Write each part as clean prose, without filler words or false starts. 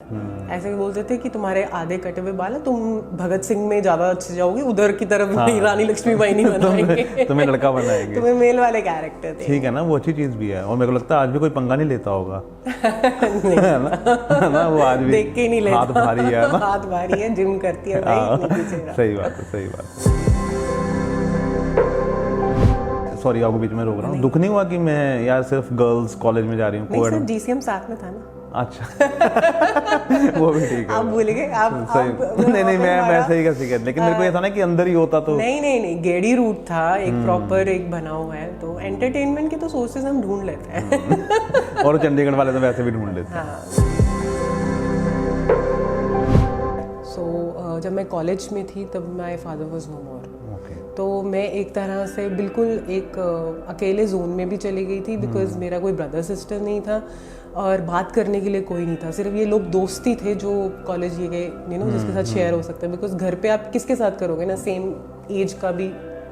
ऐसे बोलते थे कि तुम्हारे आधे कटे हुए बाल है, तुम भगत सिंह में ज्यादा अच्छे जाओगे, उधर की तरफ नहीं, रानी लक्ष्मीबाई नहीं बनाएंगे तुम्हें लड़का बनाएंगे, तुम्हें मेल वाले कैरेक्टर थे। ठीक है ना, वो अच्छी चीज भी है। और मेरे को लगता है आज भी कोई पंगा नहीं लेता होगा नहीं। है ना, वो आज भी देख के ही नहीं लेता, हाथ भारी है ना, हाथ भारी है, जिम करती है भाई। सही बात है, सही बात। सॉरी आपको बीच में रोक रहा हूँ, दुख नहीं हुआ कि मैं यार सिर्फ गर्ल्स कॉलेज में जा रही हूँ? नहीं सर, जीसीएम साथ में था ना। अच्छा वो भी ठीक है, आप भूल गए, आप सही। नहीं मैं सही का सीखा, लेकिन मेरे को ये था ना कि अंदर ही होता तो। नहीं गेड़ी रूट था एक प्रॉपर एक बना हुआ है, तो एंटरटेनमेंट के तो सोर्सेज हम ढूंढ लेते हैं। और चंडीगढ़ वाले तो वैसे भी ढूंढ लेते हैं। सो जब मैं कॉलेज में थी तब माय फादर वाज नो मोर, तो मैं एक तरह से बिल्कुल एक अकेले जोन में भी चली गई थी, बिकॉज मेरा कोई ब्रदर सिस्टर नहीं था और बात करने के लिए कोई नहीं था। सिर्फ ये लोग दोस्ती थे जो कॉलेज ये गए, यू नो, जिसके साथ शेयर हो सकता है, बिकॉज घर पे आप किसके साथ करोगे ना, सेम एज का भी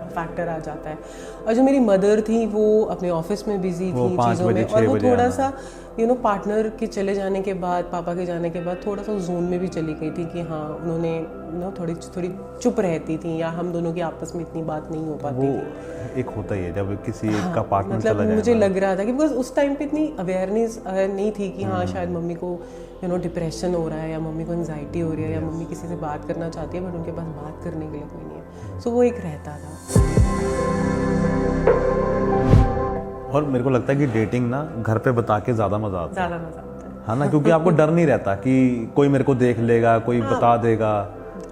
फैक्टर आ जाता है। और जो मेरी मदर थी वो अपने ऑफिस में बिजी थी चीज़ों में, और वो थोड़ा सा यू नो पार्टनर के चले जाने के बाद, पापा के जाने के बाद थोड़ा सा जोन में भी चली गई थी कि हाँ उन्होंने नो थोड़ी चुप रहती थी, या हम दोनों की आपस में इतनी बात नहीं हो पाती थी। एक होता ही है जब किसी एक का पार्टनर मतलब चला जाए। मुझे लग रहा था कि बिकॉज उस टाइम पे इतनी अवेयरनेस नहीं थी कि हाँ शायद मम्मी को यू नो डिप्रेशन हो रहा है, या मम्मी को एंजाइटी हो रही है, या मम्मी किसी से बात करना चाहती है बट उनके पास बात करने के लिए कोई नहीं है। सो वो एक रहता था। और मेरे को लगता है कि डेटिंग ना घर पे बता के ज़्यादा मज़ा आता है ना, क्योंकि आपको डर नहीं रहता कि कोई मेरे को देख लेगा, कोई बता देगा,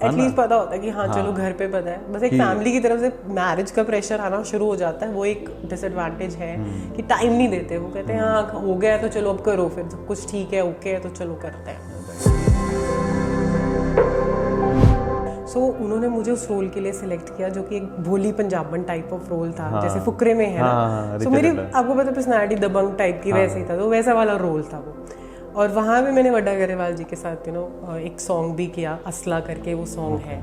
एटलीस्ट पता होता है कि हाँ चलो घर पे पता है। बस एक फैमिली की तरफ से मैरिज का प्रेशर आना शुरू हो जाता है, वो एक डिसएडवांटेज है कि टाइम नहीं देते। वो कहते हैं हाँ हो गया तो चलो अब करो, फिर सब कुछ ठीक है ओके है तो चलो करते हैं। सो उन्होंने मुझे उस रोल के लिए सिलेक्ट किया जो कि एक भोली पंजाबन टाइप ऑफ रोल था, जैसे फुकरे में है ना। सो मेरी आपको पता पर्सनैलिटी दबंग टाइप की वैसे ही था, तो वैसा वाला रोल था वो। और वहाँ भी मैंने वड्डा गरेवाल जी के साथ यू नो एक सॉन्ग भी किया, असला करके वो सॉन्ग है,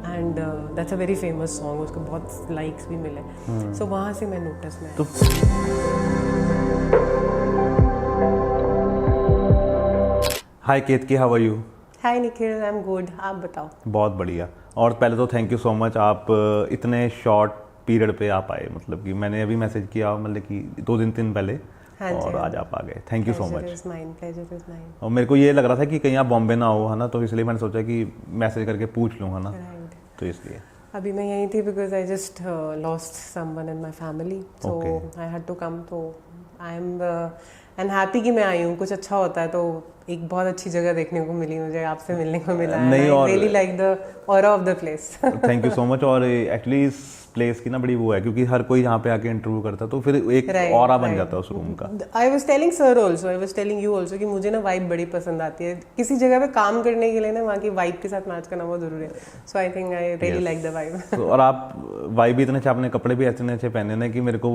and that's a very famous song, उसको बहुत लाइक्स भी मिले। सो वहाँ से मैं नोटिस में तो hi Ketaki, how are you? Hi Nikhil, I am good, आप बताओ? बहुत बढ़िया। और पहले तो थैंक यू सो मच, आप इतने शॉर्ट पीरियड पे आप आए, मतलब कि मैंने अभी मैसेज किया मतलब कि 2 दिन पहले, और आज आप आ गए, थैंक यू सो मच। और मेरे को ये लग रहा था कि कहीं आप बॉम्बे ना हो, है ना, तो इसलिए मैंने सोचा कि मैसेज करके पूछ लूँ, है ना, तो इसलिए अभी मैं यहीं थी because I just lost someone in my family, so I had to come. तो आई एम एंड हैप्पी कि मैं आई हूँ। कुछ अच्छा होता है तो एक बहुत अच्छी जगह देखने को मिली मुझे, आपसे मिलने को मिला है। आई really like the aura of the place. Thank you so much. और एक्चुअली इस प्लेस की ना बड़ी वो है, क्योंकि हर कोई यहाँ पे आके इंटरव्यू करता है तो फिर एक ऑरा बन जाता है उस रूम का। I was telling sir also, I was telling you also कि मुझे ना वाइब बड़ी पसंद आती है। किसी जगह पे काम करने के लिए ना वहाँ की वाइब के साथ मैच करना बहुत जरूरी है। So I think I really like the vibe. और आप वाइब भी इतने अच्छे, आपने कपड़े भी ऐसे अच्छे पहने ना कि मेरे को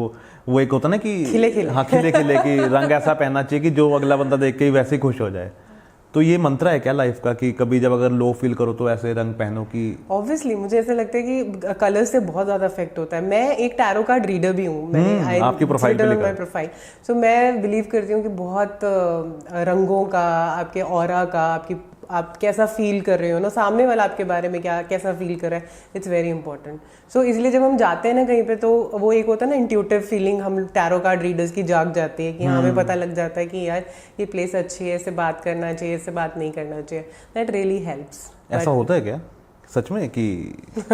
वो एक होता ना कि खिले खिले, हाँ खिले खिले की रंग ऐसा पहनना चाहिए कि जो अगला बंदा देख के ही वैसे ही खुश हो जाए। तो ये मंत्र है क्या लाइफ का कि कभी जब अगर लो फील करो तो ऐसे रंग पहनो कि? ऑब्वियसली मुझे ऐसा लगता है कि कलर से बहुत ज्यादा इफेक्ट होता है। मैं एक टैरो कार्ड रीडर भी हूँ, मैंने आपकी प्रोफाइल। सो मैं बिलीव करती हूँ कि बहुत रंगों का, आपके ऑरा का, आप कैसा फील कर रहे हो ना, सामने वाला आपके बारे में कैसा फील कर रहा है, इट्स वेरी इंपॉर्टेंट। सो इसलिए जब हम जाते हैं ना कहीं पे तो वो एक होता है ना इंट्यूटिव फीलिंग, हम टैरो कार्ड रीडर्स की जाग जाती है कि हाँ हमें पता लग जाता है कि यार ये प्लेस अच्छी है, इससे बात करना चाहिए, इससे बात नहीं करना चाहिए। That really helps. ऐसा होता है क्या सच में कि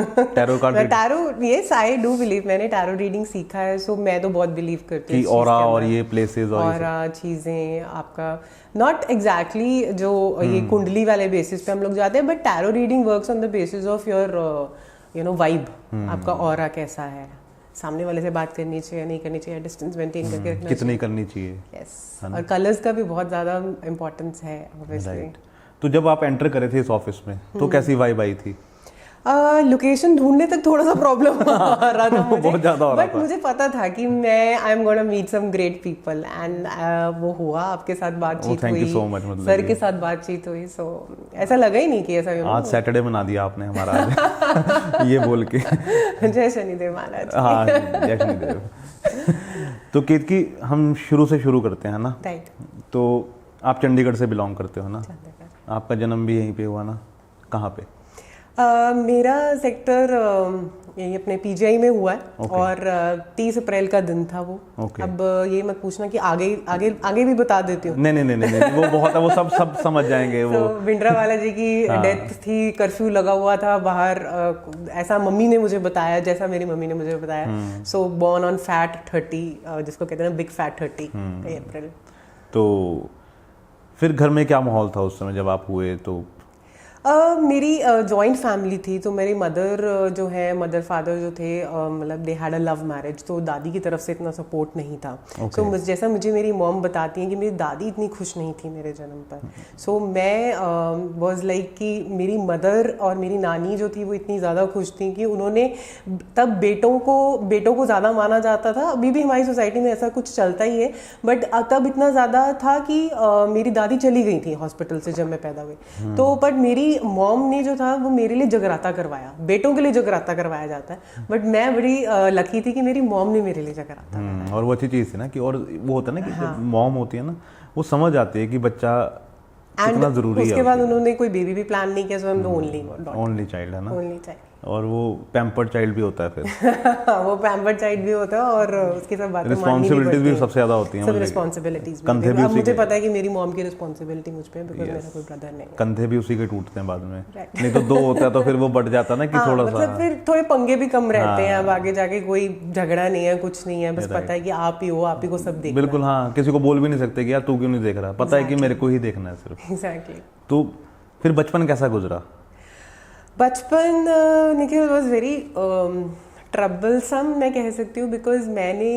tarot card? Tarot, yes I do believe, मैंने टैरो रीडिंग सीखा है, सो मैं तो बहुत बिलीव करती हूँ कि ऑरा और ये प्लेसेस और चीजें आपका नॉट एग्जैक्टली जो ये कुंडली वाले बेसिस पे हम लोग जाते हैं, but tarot reading works on the basis of your you know vibe. आपका ऑरा कैसा है, सामने वाले से बात करनी चाहिए नहीं करनी चाहिए, डिस्टेंस मेंटेन करके रखना कितनी करनी चाहिए। यस, और कलर्स का भी बहुत ज्यादा इंपॉर्टेंस है ऑब्वियसली। तो जब आप एंटर करे थे इस ऑफिस में तो कैसी वाइब आई थी? लोकेशन ढूंढने तक थोड़ा सा प्रॉब्लम आ रहा था मुझे, बहुत ज्यादा हो रहा बट मुझे पता था कि मैं I am gonna meet some great people, and वो हुआ, आपके साथ बातचीत हुई, मतलब सर के साथ बातचीत हुई। सो ऐसा लगा ही नहीं कि ऐसा आज सैटरडे बना दिया आपने हमारा आज ये बोल के। जय शनिदेव महाराज। हाँ जय शनिदेव। तो केतकी हम शुरू से शुरू करते हैं ना, राइट। तो आप चंडीगढ़ से बिलोंग करते हो ना? आपका जन्म भी यहीं पे हुआ ना, कहाँ पे? मेरा सेक्टर यही अपने पीजीआई में हुआ है और 30 अप्रैल का दिन था वो। अब ये मत पूछना कि आगे आगे आगे भी बता देती हूँ। नहीं, वो बहुत है, वो सब समझ जाएंगे। वो भिंडरावाला जी की डेथ थी, कर्फ्यू लगा हुआ था बाहर, ऐसा मम्मी ने मुझे बताया, जैसा मेरी मम्मी ने मुझे बताया। सो बॉर्न ऑन फैट 30, जिसको कहते हैं ना बिग फैट 30 अप्रैल। तो फिर घर में क्या माहौल था उस समय जब आप हुए? तो मेरी जॉइंट फैमिली थी, तो मेरी मदर जो है, मदर फादर जो थे, मतलब they had a love marriage, तो दादी की तरफ से इतना सपोर्ट नहीं था। सो जैसा मुझे मेरी मॉम बताती हैं कि मेरी दादी इतनी खुश नहीं थी मेरे जन्म पर। सो मैं वाज लाइक कि मेरी मदर और मेरी नानी जो थी वो इतनी ज़्यादा खुश थी कि उन्होंने तब बेटों को ज़्यादा माना जाता था। अभी भी हमारी सोसाइटी में ऐसा कुछ चलता ही है, बट तब इतना ज़्यादा था कि मेरी दादी चली गई थी हॉस्पिटल से जब मैं पैदा हुई। तो बट मेरी मॉम ने जो था वो मेरे लिए जगराता करवाया। बेटों के लिए जगराता करवाया जाता है, बट मैं बड़ी लकी थी कि मेरी मॉम ने मेरे लिए जगराता करवाया। और वो अच्छी चीज़ थी ना कि, और वो होता है ना कि जब मॉम होती है ना, वो समझ आती है कि बच्चा कितना जरूरी है। उसके बाद उन्होंने कोई बेबी भी प्लान नहीं किया, so I am the only child है ना, ओनली चाइल्ड। और वो पैम्पर्ड चाइल्ड भी होता है फिर। वो पैम्पर्ड चाइल्ड भी होता है और उसकी सब बातें रिस्पांसिबिलिटीज भी सबसे ज्यादा होती हैं। सब रिस्पांसिबिलिटीज कंधे भी मुझे पता है कि मेरी मॉम की रिस्पांसिबिलिटी मुझ पे है, बिकॉज़ मेरा कोई ब्रदर नहीं है। कंधे भी उसी के टूटते हैं बाद में। नहीं तो दो होता है तो फिर वो बढ़ जाता है ना कि थोड़ा सा, मतलब फिर थोड़े पंगे भी कम रहते हैं। अब आगे जाके कोई झगड़ा नहीं है, कुछ नहीं है, बस पता है कि आप ही हो, आप ही को सब देखना। बिल्कुल, हाँ, किसी को बोल भी नहीं सकते कि यार तू क्यों नहीं देख रहा, पता है कि मेरे को ही देखना है सिर्फ। एग्जैक्टली। तो फिर बचपन कैसा गुजरा? बचपन निखिल वॉज वेरी ट्रबलसम, मैं कह सकती हूँ, बिकॉज मैंने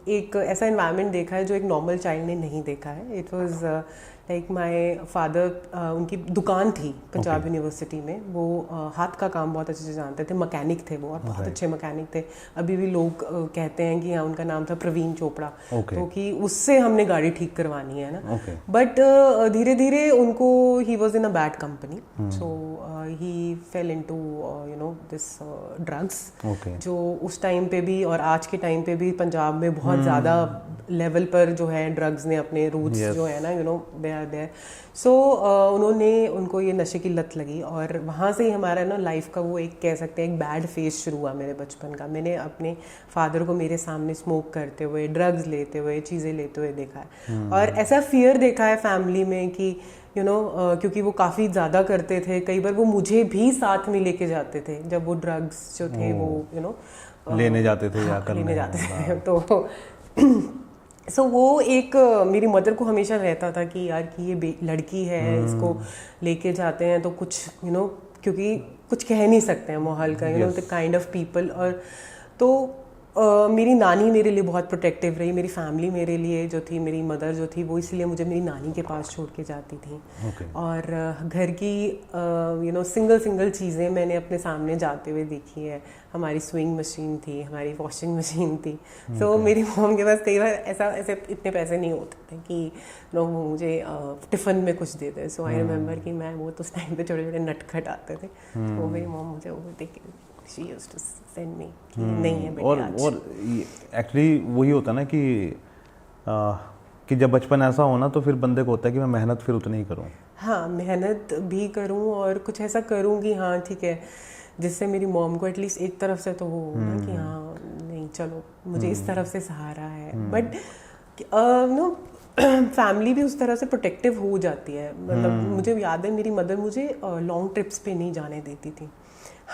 एक ऐसा इन्वायरमेंट देखा है जो एक नॉर्मल चाइल्ड ने नहीं देखा है। It was like my father, उनकी दुकान थी पंजाब यूनिवर्सिटी में, वो हाथ का काम बहुत अच्छे से जानते थे, मैकेनिक थे वो, और बहुत अच्छे मैकेनिक थे। अभी भी लोग कहते हैं कि हाँ, उनका नाम था प्रवीण चोपड़ा, तो कि उससे हमने गाड़ी ठीक करवानी है ना। बट धीरे धीरे उनको, he was in a bad company, so he fail into you know this drugs, जो उस टाइम पे भी और आज के टाइम पे भी पंजाब में बहुत ज़्यादा लेवल पर जो है ड्रग्स ने अपने रूट्स जो है ना, you know, they are there. So उनको ये नशे की लत लगी, और वहाँ से ही हमारा ना लाइफ का वो एक कह सकते हैं एक बैड फेज शुरू हुआ मेरे बचपन का। मैंने अपने फादर को मेरे सामने स्मोक करते हुए, ड्रग्स लेते हुए, चीज़ें लेते हुए देखा है, और ऐसा फियर देखा है फैमिली में कि यू नो, क्योंकि वो काफ़ी ज़्यादा करते थे, कई बार वो मुझे भी साथ में लेके जाते थे जब वो ड्रग्स जो थे वो यू नो लेने जाते थे या लेने जाते थे। तो सो वो एक मेरी मदर को हमेशा रहता था कि यार कि ये लड़की है, इसको लेके जाते हैं तो कुछ यू नो, क्योंकि कुछ कह नहीं सकते हैं माहौल का, you know, the kind of people. और तो मेरी नानी मेरे लिए बहुत प्रोटेक्टिव रही, मेरी फैमिली मेरे लिए जो थी, मेरी मदर जो थी वो इसलिए मुझे मेरी नानी के पास छोड़ के जाती थी। और घर की यू नो सिंगल चीज़ें मैंने अपने सामने जाते हुए देखी है। हमारी स्विंग मशीन थी, हमारी वॉशिंग मशीन थी। सो मेरी मॉम के पास कई बार ऐसे इतने पैसे नहीं होते थे कि नो वो मुझे टिफ़िन में कुछ देते। सो आई रिमेंबर कि मैं वो तो उस टाइम पे छोटे छोटे नटखट आते थे, तो मेरी मॉम मुझे वो देख के she used to send me कि नहीं है बेटे आज। और एक्चुअली वही होता ना कि जब बचपन ऐसा हो ना तो फिर बंदे को होता है कि मैं मेहनत फिर उतनी ही करूँ। हाँ, मेहनत भी करूँ और कुछ ऐसा करूँ कि हाँ ठीक है, जिससे मेरी मॉम को एटलीस्ट एक तरफ से तो वो ना कि हाँ नहीं चलो मुझे इस तरफ से सहारा है। बट नो फैमिली भी उस तरह से प्रोटेक्टिव हो जाती है। मतलब मुझे याद है मेरी मदर मुझे लॉन्ग ट्रिप्स पे नहीं जाने देती थी।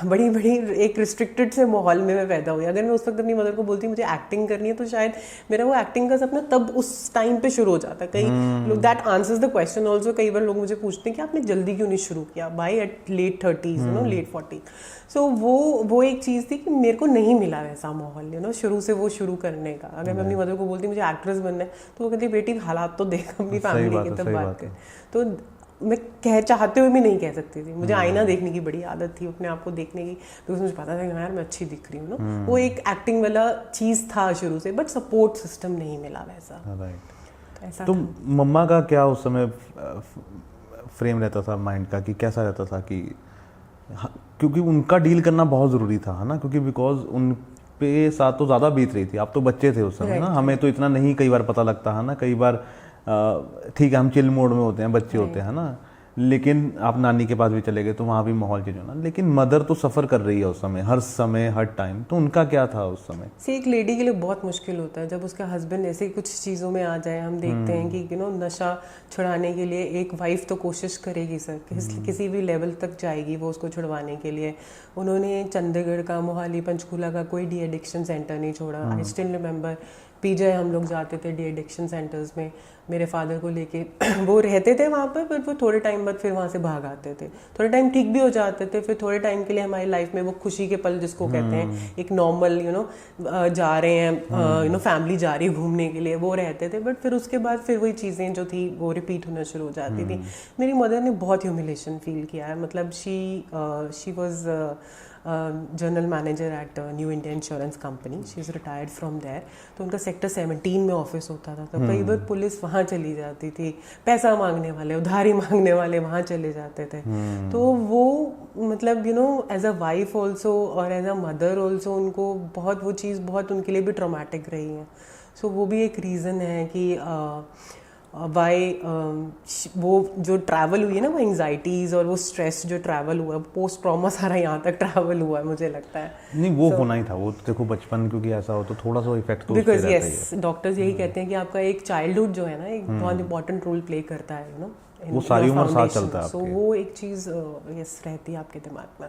बड़ी एक रिस्ट्रिक्टेड से माहौल में मैं पैदा हुई। अगर मैं उस वक्त अपनी मदर को बोलती मुझे एक्टिंग करनी है तो शायद मेरा वो एक्टिंग का सपना तब उस टाइम पे शुरू हो जाता। कई लोग that answers the question also. कई बार लोग मुझे पूछते हैं कि आपने जल्दी क्यों नहीं शुरू किया, by at late 30s, you know, late 40s। So वो एक चीज़ थी कि मेरे को नहीं मिला वैसा माहौल, यू नो, शुरू से वो शुरू करने का। अगर मैं अपनी मदर को बोलती मुझे एक्ट्रेस बनना है तो वो कहती बेटी हालात तो देख अपनी फैमिली की, तब बात कर। तो मैं चाहते हुए भी नहीं कह सकती थी। मुझे आईना देखने की बड़ी आदत थी, अपने आप को देखने की, बिकॉज मुझे पता था कि यार मैं अच्छी दिख रही हूँ ना। वो एक एक्टिंग वाला चीज़ था शुरू से, बट सपोर्ट सिस्टम नहीं मिला वैसा। तो मम्मा का क्या उस समय फ्रेम रहता था माइंड का, कि कैसा रहता था कि क्योंकि उनका डील करना बहुत ज़रूरी था, है ना, क्योंकि बिकॉज उन पे साथ तो ज़्यादा बीत रही थी, आप तो बच्चे थे उस समय ना, हमें तो इतना नहीं कई बार पता लगता है ना, कई बार ठीक है हम चिल मोड में होते हैं, बच्चे होते हैं ना, लेकिन आप नानी के पास भी चले गए तो वहाँ भी माहौल चेंज होना, लेकिन मदर तो सफ़र कर रही है उस समय हर टाइम, तो उनका क्या था उस समय? एक लेडी के लिए बहुत मुश्किल होता है जब उसका हस्बैंड ऐसे कुछ चीज़ों में आ जाए। हम देखते हैं कि नशा छुड़ाने के लिए एक वाइफ तो कोशिश करेगी सर, किसी भी लेवल तक जाएगी वो उसको छुड़वाने के लिए। उन्होंने चंडीगढ़ का, मोहाली, पंचकूला का कोई डी एडिक्शन सेंटर नहीं छोड़ा। आई स्टिल रिमेंबर पीजे हम लोग जाते थे डी एडिक्शन सेंटर्स में, मेरे फादर को लेके वो रहते थे वहाँ पर, फिर वो थोड़े टाइम बाद फिर वहाँ से भाग आते थे। थोड़े टाइम ठीक भी हो जाते थे, फिर थोड़े टाइम के लिए हमारी लाइफ में वो खुशी के पल जिसको कहते हैं, एक नॉर्मल जा रहे हैं फैमिली जा रही है घूमने के लिए, वो रहते थे। बट फिर उसके बाद फिर वही चीज़ें जो थी वो रिपीट होना शुरू हो जाती थी। मेरी मदर ने बहुत ह्यूमिलेशन फील किया है। मतलब she was general manager at New India Insurance Company, she is retired from there. तो उनका सेक्टर 17 में ऑफिस होता था, तो कई बार पुलिस वहाँ चली जाती थी, पैसा मांगने वाले, उधारी मांगने वाले वहाँ चले जाते थे। तो वो मतलब एज अ वाइफ ऑल्सो और एज अ मदर ऑल्सो उनको बहुत वो चीज़ बहुत उनके लिए भी ट्रॉमेटिक रही है। सो वो भी एक रीज़न है कि वाई वो जो ट्रैवल हुई है ना, वो एंग्जाइटीज़ और वो स्ट्रेस जो ट्रैवल हुआ, पोस्ट ट्रॉमा सारा यहाँ तक ट्रैवल हुआ है मुझे लगता है। नहीं वो होना ही था, वो देखो बचपन क्योंकि ऐसा हो तो थोड़ा सा इफेक्ट तो बिकॉज यस डॉक्टर्स यही कहते हैं कि आपका एक चाइल्डहुड जो है ना एक बहुत इंपॉर्टेंट रोल प्ले करता है वो सारी उम्र साथ चलता है। सो वो एक चीज़ यस रहती है आपके दिमाग में।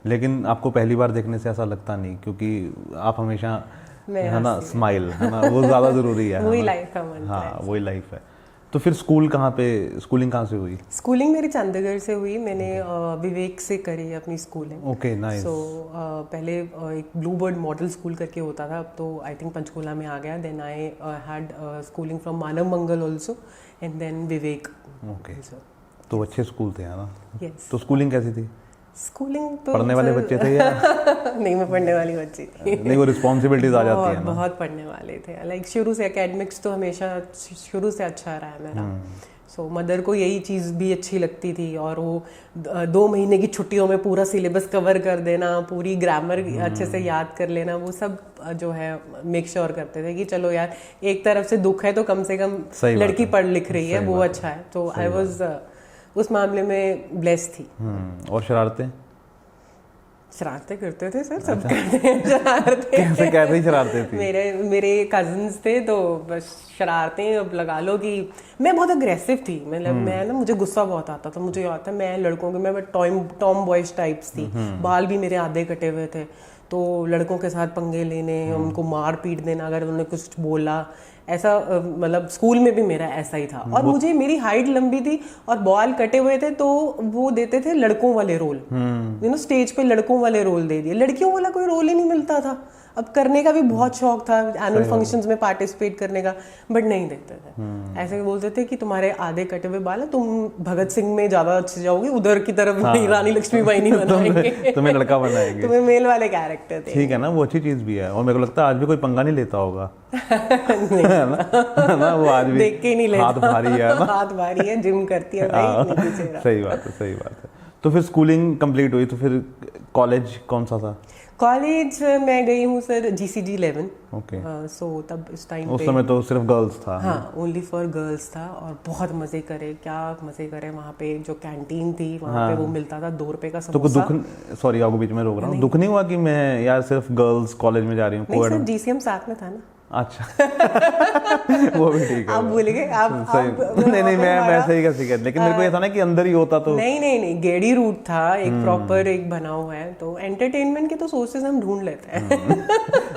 लेकिन आपको पहली बार देखने से ऐसा लगता नहीं, क्योंकि आप हमेशा है ना स्माइल है ना, वो ज़्यादा ज़रूरी है। वही लाइफ का मंत्र है। हाँ वही लाइफ है। तो फिर स्कूलिंग कहाँ से हुई? स्कूलिंग मेरी चंडीगढ़ से हुई। मैंने विवेक से करी अपनी स्कूलिंग। Okay nice. सो पहले एक ब्लू बर्ड मॉडल स्कूल करके होता था, अब तो आई थिंक पंचकूला में आ गया। Then I had schooling from Manav Mangal also and then Vivek. Okay तो अच्छे स्कूल थे ना? यस। तो स्कूलिंग कैसी थी? स्कूलिंग तो पढ़ने वाले बच्चे थे या नहीं? मैं पढ़ने वाली बच्ची थी। नहीं वो रिस्पॉन्सिबिलिटीज आ जाती है ना। बहुत पढ़ने वाले थे। लाइक शुरू से एकेडमिक्स तो हमेशा शुरू से अच्छा रहा है मेरा। सो मदर को यही चीज़ भी अच्छी लगती थी, और वो 2 महीने की छुट्टियों में पूरा सिलेबस कवर कर देना, पूरी ग्रामर अच्छे से याद कर लेना, वो सब जो है मेक श्योर करते थे कि चलो यार एक तरफ से दुख है तो कम से कम लड़की पढ़ लिख रही है, वो अच्छा है। तो आई वॉज उस मामले में ब्लेस थी। और शरारतें करते थे सर, सब करते हैं शरारतें। कैसे ही शरारतें थी? मेरे कजिन्स थे तो बस शरारतें अब लगा लो कि मैं बहुत अग्रेसिव थी। मतलब मैं ना, मुझे गुस्सा बहुत आता था। मुझे याद था मैं लड़कों के, मैं टॉम बॉयज टाइप्स थी। बाल भी मेरे आधे कटे हुए थे, तो लड़कों के साथ पंगे लेने, उनको मार पीट देना अगर उन्होंने कुछ बोला, ऐसा मतलब स्कूल में भी मेरा ऐसा ही था। और मुझे मेरी हाइट लंबी थी और बाल कटे हुए थे, तो वो देते थे लड़कों वाले रोल। स्टेज पे लड़कों वाले रोल दे दिए, लड़कियों वाला कोई रोल ही नहीं मिलता था। अब करने का भी बहुत शौक था, एनुअल फंक्शंस में पार्टिसिपेट करने का, बट नहीं देते थे। ऐसे बोलते थे कि तुम्हारे आधे कटे हुए बाल है, तुम भगत सिंह में ज्यादा अच्छे जाओगे, उधर की तरफ रानी लक्ष्मीबाई नहीं बनाएंगे, तुम्हें लड़का बनाएंगे, तुम्हें मेल वाले कैरेक्टर थे। ठीक है ना, वो अच्छी चीज भी है। और मेरे को लगता है आज भी कोई पंगा नहीं लेता होगा ना, वो आज भी देख के ही नहीं लेता। हाथ भारी है ना, हाथ भारी है, जिम करती है भाई। सही बात है, सही बात है। तो फिर स्कूलिंग कंप्लीट हुई, तो फिर कॉलेज कौन सा था? कॉलेज मैं गई हूँ सर GCG 11। ओके। सो तब इस टाइम उस समय तो सिर्फ गर्ल्स था। हाँ, ओनली फॉर गर्ल्स था। और बहुत मजे करे, क्या मजे करे। वहाँ पे जो कैंटीन थी वहाँ पे वो मिलता था 2 रुपए का समोसा। तो सॉरी आपको बीच में रोक रहा हूँ, दुख नहीं हुआ कि मैं यार सिर्फ गर्ल्स कॉलेज में जा रही हूँ? नहीं सर, GCM साथ में था ना। अच्छा वो भी ठीक है। आप भूलेंगे आप नहीं मैं वैसे ही कैसे कहते, लेकिन मेरे को ये था ना कि अंदर ही होता तो। नहीं गेड़ी रूट था, एक प्रॉपर एक बना हुआ है, तो एंटरटेनमेंट के तो सोर्सेज हम ढूंढ लेते हैं।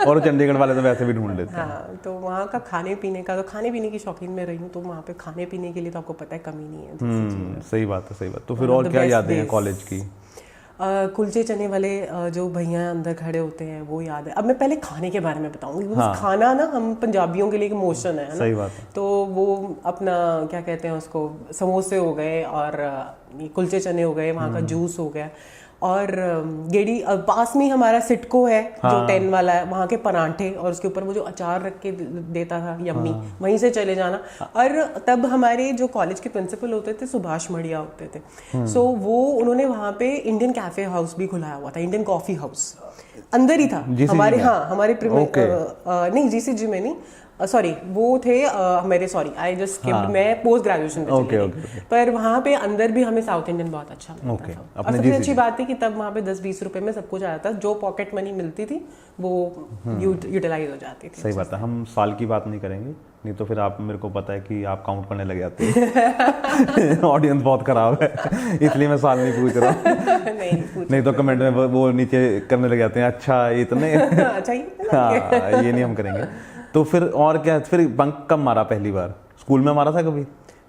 और चंडीगढ़ वाले तो वैसे भी ढूंढ लेते हैं। हाँ, तो वहाँ का खाने पीने का, तो खाने पीने की शौकीन में रही हूँ, तो वहाँ पे खाने पीने के लिए तो आपको पता है कमी नहीं है। सही बात है, सही बात। तो फिर और क्या यादें हैं कॉलेज की? कुलचे चने वाले जो भैया अंदर खड़े होते हैं वो याद है। अब मैं पहले खाने के बारे में बताऊंगी। हाँ। खाना ना हम पंजाबियों के लिए एक इमोशन है ना? सही बात है। तो वो अपना क्या कहते हैं उसको, समोसे हो गए और कुलचे चने हो गए, वहाँ का जूस हो गया, और गेड़ी पास में ही हमारा सिटको है। हाँ। जो 10 वाला है, वहाँ के परांठे और उसके ऊपर वो जो अचार रख के देता था यम्मी। हाँ। वहीं से चले जाना। और तब हमारे जो कॉलेज के प्रिंसिपल होते थे सुभाष मड़िया होते थे। सो वो उन्होंने वहाँ पे इंडियन कैफे हाउस भी खुलाया हुआ था, इंडियन कॉफी हाउस अंदर ही था हमारे। हाँ, हमारे नहीं GCG में नहीं, सॉरी वो थे मेरे, सॉरी आई जस्ट स्किप्ड, मैं पोस्ट ग्रेजुएशन में चली गई। पर वहाँ पे अंदर भी हमें साउथ इंडियन बहुत अच्छा मिलता था। और सबसे अच्छी बात थी कि तब वहाँ पे 10-20 रुपए में सब कुछ आया था, जो पॉकेट मनी मिलती थी वो यूटिलाइज हो जाती थी। सही बात है, हम साल की बात नहीं करेंगे, नहीं तो फिर आप, मेरे को पता है कि आप काउंट करने लग जाते हैं। ऑडियंस बहुत खराब है, इसलिए मैं साल नहीं पूछ रहा हूँ। नहीं तो कमेंट में वो नीचे करने लग जाते हैं, अच्छा इतने अच्छा ये नहीं हम करेंगे। तो फिर और क्या, फिर बंक कब मारा पहली बार? स्कूल में मारा था कभी?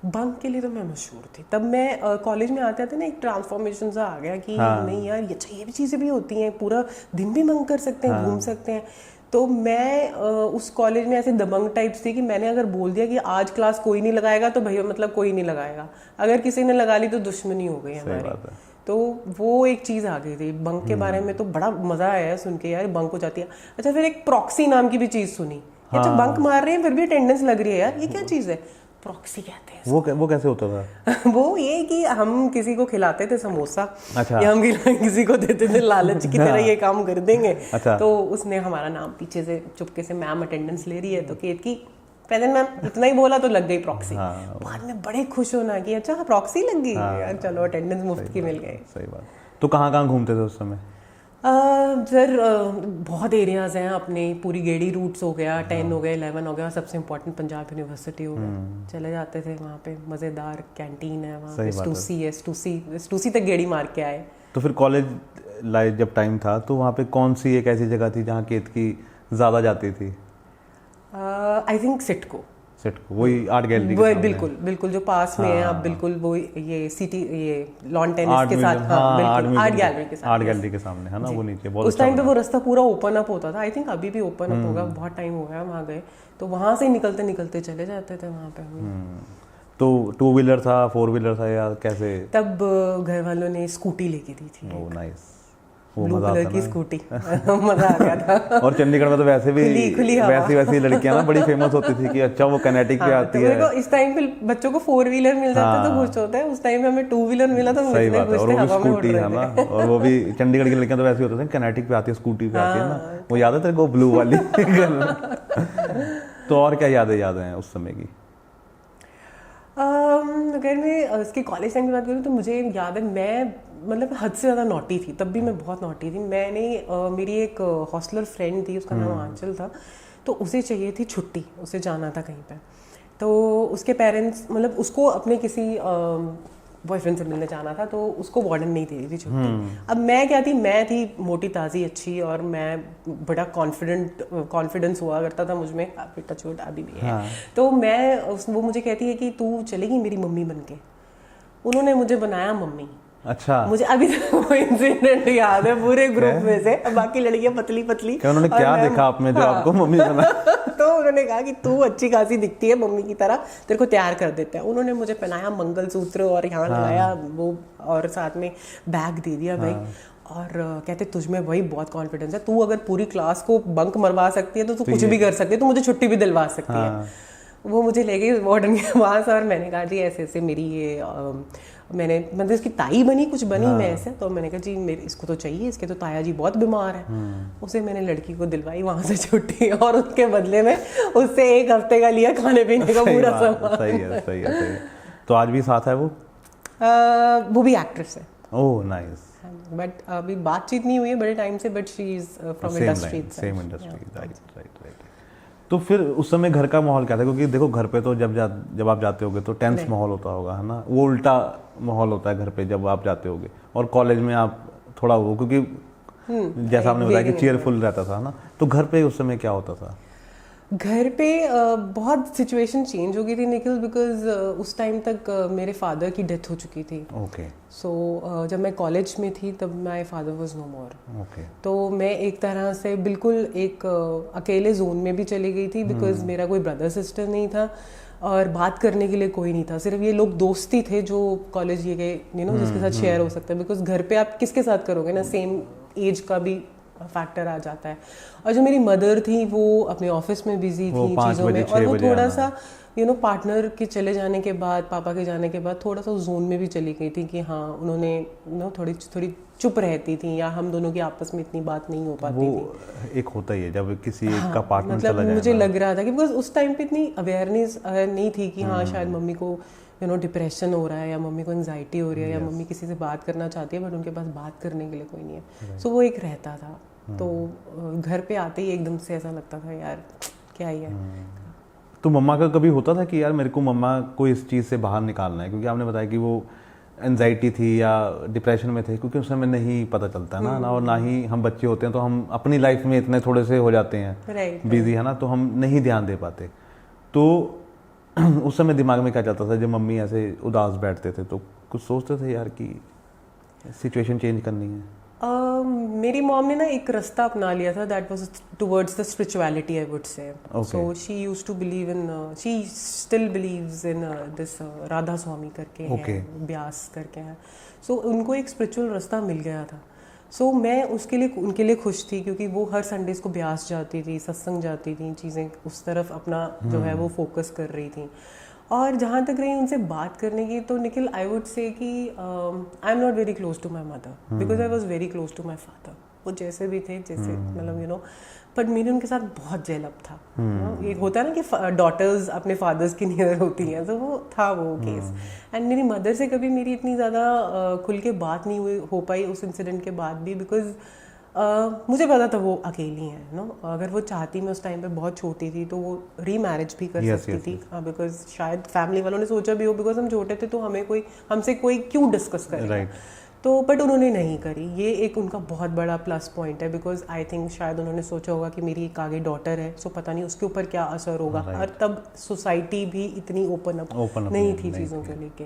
बंक के लिए तो मैं मशहूर थी तब। मैं कॉलेज में आते थे ना, एक ट्रांसफॉर्मेशन सा आ गया कि नहीं यार ये भी चीज़ें भी होती हैं, पूरा दिन भी बंक कर सकते हैं, घूम सकते हैं। तो मैं उस कॉलेज में ऐसे दबंग टाइप्स थी कि मैंने अगर बोल दिया कि आज क्लास कोई नहीं लगाएगा तो भैया मतलब कोई नहीं लगाएगा, अगर किसी ने लगा ली तो दुश्मनी हो गई हमारी। तो वो एक चीज़ आ गई थी। बंक के बारे में तो बड़ा मज़ा आया सुन के, यार बंक हो जाती है। अच्छा, फिर एक प्रॉक्सी नाम की भी चीज़ सुनी। अच्छा, बंक मार रहे हैं फिर भी अटेंडेंस लग रही है, यार ये क्या चीज़ है? प्रॉक्सी कहते हैं। वो कैसे होता था? वो ये कि हम किसी को खिलाते थे समोसा, अच्छा। या हम किसी को देते थे लालच की तरह ये काम कर देंगे। अच्छा। तो उसने हमारा नाम पीछे से चुपके से, मैम अटेंडेंस ले रही है तो कहती कि प्रेजेंट मैम, इतना ही बोला तो लग गई प्रॉक्सी। बाद में बड़े खुश होना कि अच्छा प्रॉक्सी लग गई, यार चलो अटेंडेंस मुफ्त की मिल गई। सही बात। तो कहाँ घूमते थे उस समय? सर बहुत एरियाज हैं अपने, पूरी गेड़ी रूट्स हो गया, 10 हो गया, 11 हो गया, सबसे इम्पोर्टेंट पंजाब यूनिवर्सिटी हो गया, चले जाते थे वहाँ पे। मज़ेदार कैंटीन है वहाँ पे, स्टूसी तक गेड़ी मार के आए। तो फिर कॉलेज लाइफ जब टाइम था तो वहाँ पे कौन सी एक ऐसी जगह थी जहाँ केत की ज़्यादा जाती थी? आई थिंक सिटको, वही आर्ट गैलरी, बिल्कुल जो पास में है अब, बिल्कुल वो ये सिटी, ये लॉन टेनिस के साथ, आर्ट गैलरी के सामने है ना, वो नीचे बहुत उस टाइम पे वो रास्ता पूरा ओपन अप होता था। आई थिंक अभी भी ओपन अप होगा, बहुत टाइम हो गया वहाँ गए, तो वहाँ से निकलते निकलते चले जाते थे वहाँ पे। तो 2 व्हीलर था, 4 व्हीलर था या कैसे? तब घर वालों ने स्कूटी लेके दी थी। ओह नाइस, ब्लू कलर की स्कूटी। मजा आ गया था। और चंडीगढ़ में तो वैसे भी वैसी लड़कियां ना बड़ी फेमस होती थी कि अच्छा वो किनेटिक पे आती है। तो इस टाइम पे बच्चों को 4 व्हीलर मिल जाता है तो खुश होता है, उस टाइम में हमें 2 व्हीलर मिला तो सही बात है। और वो भी स्कूटी है ना, और वो भी चंडीगढ़ की लड़कियां तो वैसे होते थे, किनेटिक पे आती है, स्कूटी पे आती है ना, वो याद है तेरे को ब्लू वाली? तो और क्या यादें हैं उस समय की? अगर मैं इसके कॉलेज टाइम की बात करूँ तो मुझे याद है, मैं मतलब हद से ज़्यादा नॉटी थी, तब भी मैं बहुत नॉटी थी। मैंने मेरी एक हॉस्टलर फ्रेंड थी, उसका नाम आंचल था, तो उसे चाहिए थी छुट्टी, उसे जाना था कहीं पे। तो उसके पेरेंट्स, मतलब उसको अपने किसी बॉयफ्रेंड से मिलने जाना था, तो उसको वार्डन नहीं दे रही थी छुट्टी। अब मैं क्या थी, मैं थी मोटी ताज़ी अच्छी, और मैं बड़ा कॉन्फिडेंस हुआ करता था मुझ में, बेटा छोटा अभी भी है। तो वो मुझे कहती है कि तू चलेगी मेरी मम्मी बन के। उन्होंने मुझे बनाया मम्मी। अच्छा। मुझे अभी तक वो इंसिडेंट याद है पूरे ग्रुप में से, बाकी लड़कियां पतली पतली। उन्होंने क्या देखा आप में जो आपको मम्मी बना? तो उन्होंने कहा कि तू अच्छी खासी दिखती है मम्मी की तरह, तेरे को तैयार कर देते हैं। उन्होंने मुझे पहनाया मंगलसूत्र और यहाँ लगाया वो, और साथ में बैग दे दिया भाई, और कहते तुझमें वही बहुत कॉन्फिडेंस है, तू अगर पूरी क्लास को बंक मरवा सकती है तो तू कुछ भी कर सकती है, तू मुझे छुट्टी भी दिलवा सकती है। वो मुझे ले गई वार्डन के पास, और मैंने कहा जी ऐसे ऐसे मेरी ये मैंने मतलब इसकी ताई बनी, कुछ बनी मैं ऐसे, तो मैंने कहा जी मेरे इसको तो चाहिए, इसके तो ताया जी बहुत बीमार है। उसे मैंने लड़की को दिलवाई वहाँ से छुट्टी, और उसके बदले में उससे 1 हफ्ते का लिया खाने पीने का पूरा सामान। सही है। तो आज भी साथ है वो भी एक्ट्रेस है। Oh nice. बट अभी बातचीत नहीं हुई है बड़े टाइम से, but she is from industry, same industry. Right. तो फिर उस समय घर का माहौल क्या था? क्योंकि देखो घर पे तो जब आप जाते होगे तो टेंस माहौल होता होगा, है ना, वो उल्टा माहौल होता है घर पे जब आप जाते होगे, और कॉलेज में आप थोड़ा वो, क्योंकि जैसा आपने बताया कि चीयरफुल रहता था ना, तो घर पे उस समय क्या होता था? घर पे बहुत सिचुएशन चेंज हो गई थी निखिल, बिकॉज उस टाइम तक मेरे फादर की डेथ हो चुकी थी। ओके। सो जब मैं कॉलेज में थी तब my father was no more. Okay. तो मैं एक तरह से बिल्कुल एक अकेले जोन में भी चली गई थी, बिकॉज मेरा कोई ब्रदर सिस्टर नहीं था, और बात करने के लिए कोई नहीं था। सिर्फ ये लोग दोस्ती थे जो कॉलेज ये गए जिसके साथ शेयर हो सकता है, बिकॉज घर पे आप किसके साथ करोगे ना, सेम एज का भी फैक्टर आ जाता है। और जो मेरी मदर थी वो अपने ऑफिस में बिजी थी चीज़ों में, और वो थोड़ा सा पार्टनर के चले जाने के बाद, पापा के जाने के बाद थोड़ा सा जोन में भी चली गई थी कि हाँ उन्होंने थोड़ी चुप रहती थी, या हम दोनों की आपस में इतनी बात नहीं हो पाती थी। एक होता ही है जब किसी एक का पार्टनर चला जाए। मुझे लग रहा था कि बिकॉज उस टाइम पे इतनी अवेयरनेस नहीं थी कि हाँ शायद मम्मी को डिप्रेशन हो रहा है, या मम्मी को एंजाइटी हो रही है, या मम्मी किसी से बात करना चाहती है बट उनके पास बात करने के लिए कोई नहीं है। सो वो एक रहता था। तो घर पे आते ही एकदम से ऐसा लगता था यार क्या ही है। तो मम्मा का कभी होता था कि यार मेरे को मम्मा को इस चीज़ से बाहर निकालना है, क्योंकि आपने बताया कि वो एंजाइटी थी या डिप्रेशन में थे, क्योंकि उस समय नहीं पता चलता है ना, और ना ही हम बच्चे होते हैं तो हम अपनी लाइफ में इतने थोड़े से हो जाते हैं बिजी, है ना, तो हम नहीं ध्यान दे पाते। तो उस समय दिमाग में क्या चलता था जब मम्मी ऐसे उदास बैठते थे? तो कुछ सोचते थे यार कि सिचुएशन चेंज करनी है? मेरी मॉम ने ना एक रास्ता अपना लिया था, that was towards the spirituality I would say. So she used to believe in, she still believes in this Radha Swami करके है, ब्यास करके है। सो उनको एक स्पिरिचुअल रास्ता मिल गया था। सो मैं उनके लिए खुश थी, क्योंकि वो हर संडेज को ब्यास जाती थी, सत्संग जाती थी, चीज़ें उस तरफ अपना जो है वो फोकस कर रही थी। और जहाँ तक रही उनसे बात करने की, तो निखिल आई वुड से कि I am not very close to my mother because I was very close to my father. वो जैसे भी थे, जैसे मतलब बट मेरे उनके साथ बहुत जेल अप था। ये होता है ना कि डॉटर्स अपने फादर्स की नियर होती हैं, तो वो था वो केस। एंड मेरी मदर से कभी मेरी इतनी ज़्यादा खुल के बात नहीं हो पाई उस इंसिडेंट के बाद भी, बिकॉज मुझे पता था वो अकेली हैं अगर वो चाहती, मैं उस टाइम पे बहुत छोटी थी, तो वो रीमैरिज भी कर सकती थी, बिकॉज शायद फैमिली वालों ने सोचा भी हो, बिकॉज हम छोटे थे तो हमसे कोई क्यों डिस्कस करेगा। तो बट उन्होंने नहीं करी। ये एक उनका बहुत बड़ा प्लस पॉइंट है, बिकॉज आई थिंक शायद उन्होंने सोचा होगा कि मेरी एक आगे डॉटर है, सो पता नहीं उसके ऊपर क्या असर होगा। और तब सोसाइटी भी इतनी ओपन अप नहीं थी चीज़ों को लेके।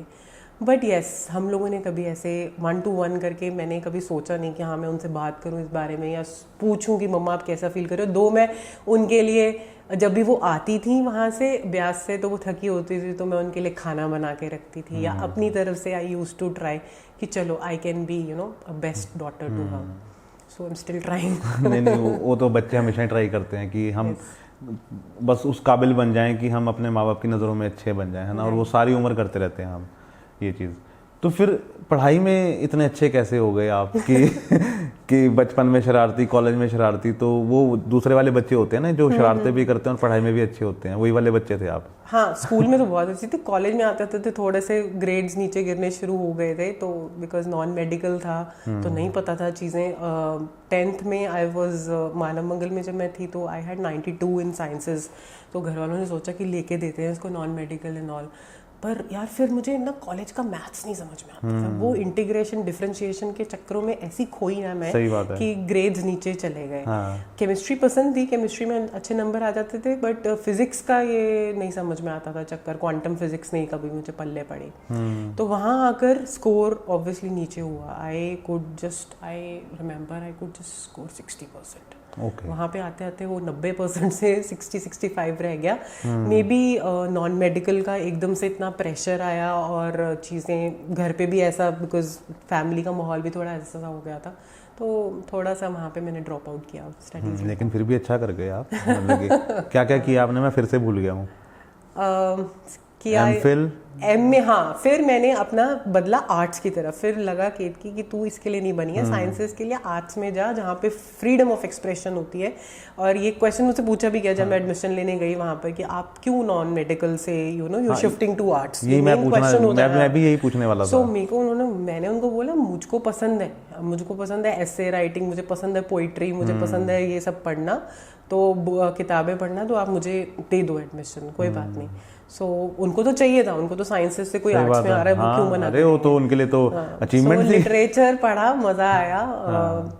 बट येस, हम लोगों ने कभी ऐसे 1-to-1 करके मैंने कभी सोचा नहीं कि हाँ मैं उनसे बात करूँ इस बारे में, या पूछूं कि मम्मा आप कैसा फील कर रहे हो। दो मैं उनके लिए, जब भी वो आती थी वहाँ से ब्यास से, तो वो थकी होती थी, तो मैं उनके लिए खाना बना के रखती थी, या अपनी तरफ से आई यूज टू ट्राई कि चलो I can be a best daughter to her. So I am still trying. नहीं, वो तो बच्चे हमेशा ट्राई करते हैं कि हम बस उस काबिल बन जाएं कि हम अपने माँ बाप की नज़रों में अच्छे बन जाएं, है ना, और वो सारी उम्र करते रहते हैं हम ये चीज़। तो फिर पढ़ाई में इतने अच्छे कैसे हो गए आप कि बचपन में शरारती, कॉलेज में शरारती? तो वो दूसरे वाले बच्चे होते हैं ना जो शरारतें भी करते हैं और पढ़ाई में भी अच्छे होते हैं, वही वाले बच्चे थे आप? हाँ, स्कूल में तो बहुत अच्छी थी, कॉलेज में आते थे थोड़े से ग्रेड्स नीचे गिरने शुरू हो गए थे, तो बिकॉज नॉन मेडिकल था तो नहीं पता था चीज़ें। 10th में आई वॉज मानव मंगल में जब मैं थी, तो आई हैड 92 इन साइंसेज। तो घर वालों ने सोचा कि लेके देते हैं इसको नॉन मेडिकल एंड ऑल। पर यार फिर मुझे ना कॉलेज का मैथ्स नहीं समझ में आता था। वो इंटीग्रेशन डिफरेंशिएशन के चक्करों में ऐसी खोई ना मैं कि ग्रेड्स नीचे चले गए। केमिस्ट्री पसंद थी, केमिस्ट्री में अच्छे नंबर आ जाते थे, बट फिजिक्स का ये नहीं समझ में आता था चक्कर। क्वांटम फिजिक्स नहीं कभी मुझे पल्ले पड़ी। तो वहाँ आकर स्कोर ऑब्वियसली नीचे हुआ। I could just score 60%। वहाँ पे आते आते वो 90% से 60-65 रह गया। मे बी नॉन मेडिकल का एकदम से इतना प्रेशर आया, और चीज़ें घर पे भी ऐसा, बिकॉज फैमिली का माहौल भी थोड़ा ऐसा हो गया था, तो थोड़ा सा वहाँ पे मैंने ड्रॉप आउट किया स्टडीज। लेकिन फिर भी अच्छा कर गए आप। क्या क्या किया आपने? मैं फिर से भूल गया हूँ। एम में, हाँ, फिर मैंने अपना बदला आर्ट्स की तरफ। फिर लगा केतकी कि तू इसके लिए नहीं बनी है, साइंसेस के लिए आर्ट्स में जा, जहाँ पे फ्रीडम ऑफ एक्सप्रेशन होती है। और ये क्वेश्चन मुझसे पूछा भी गया जब मैं एडमिशन लेने गई वहाँ पर कि आप क्यों नॉन मेडिकल से यू शिफ्टिंग टू आर्ट्स। मैं भी यही पूछने वाला था। सो मैंने उनको बोला मुझको पसंद है एसे राइटिंग, मुझे पसंद है पोइट्री, मुझे पसंद है ये सब पढ़ना, तो किताबें पढ़ना, तो आप मुझे दे दो एडमिशन, कोई बात नहीं। सो उनको तो चाहिए था, उनको तो साइंसेस से कोई आर्ट्स में आ रहा है, वो क्यों मना? अरे वो तो उनके लिए तो अचीवमेंट थी। लिटरेचर पढ़ा, मजा आया।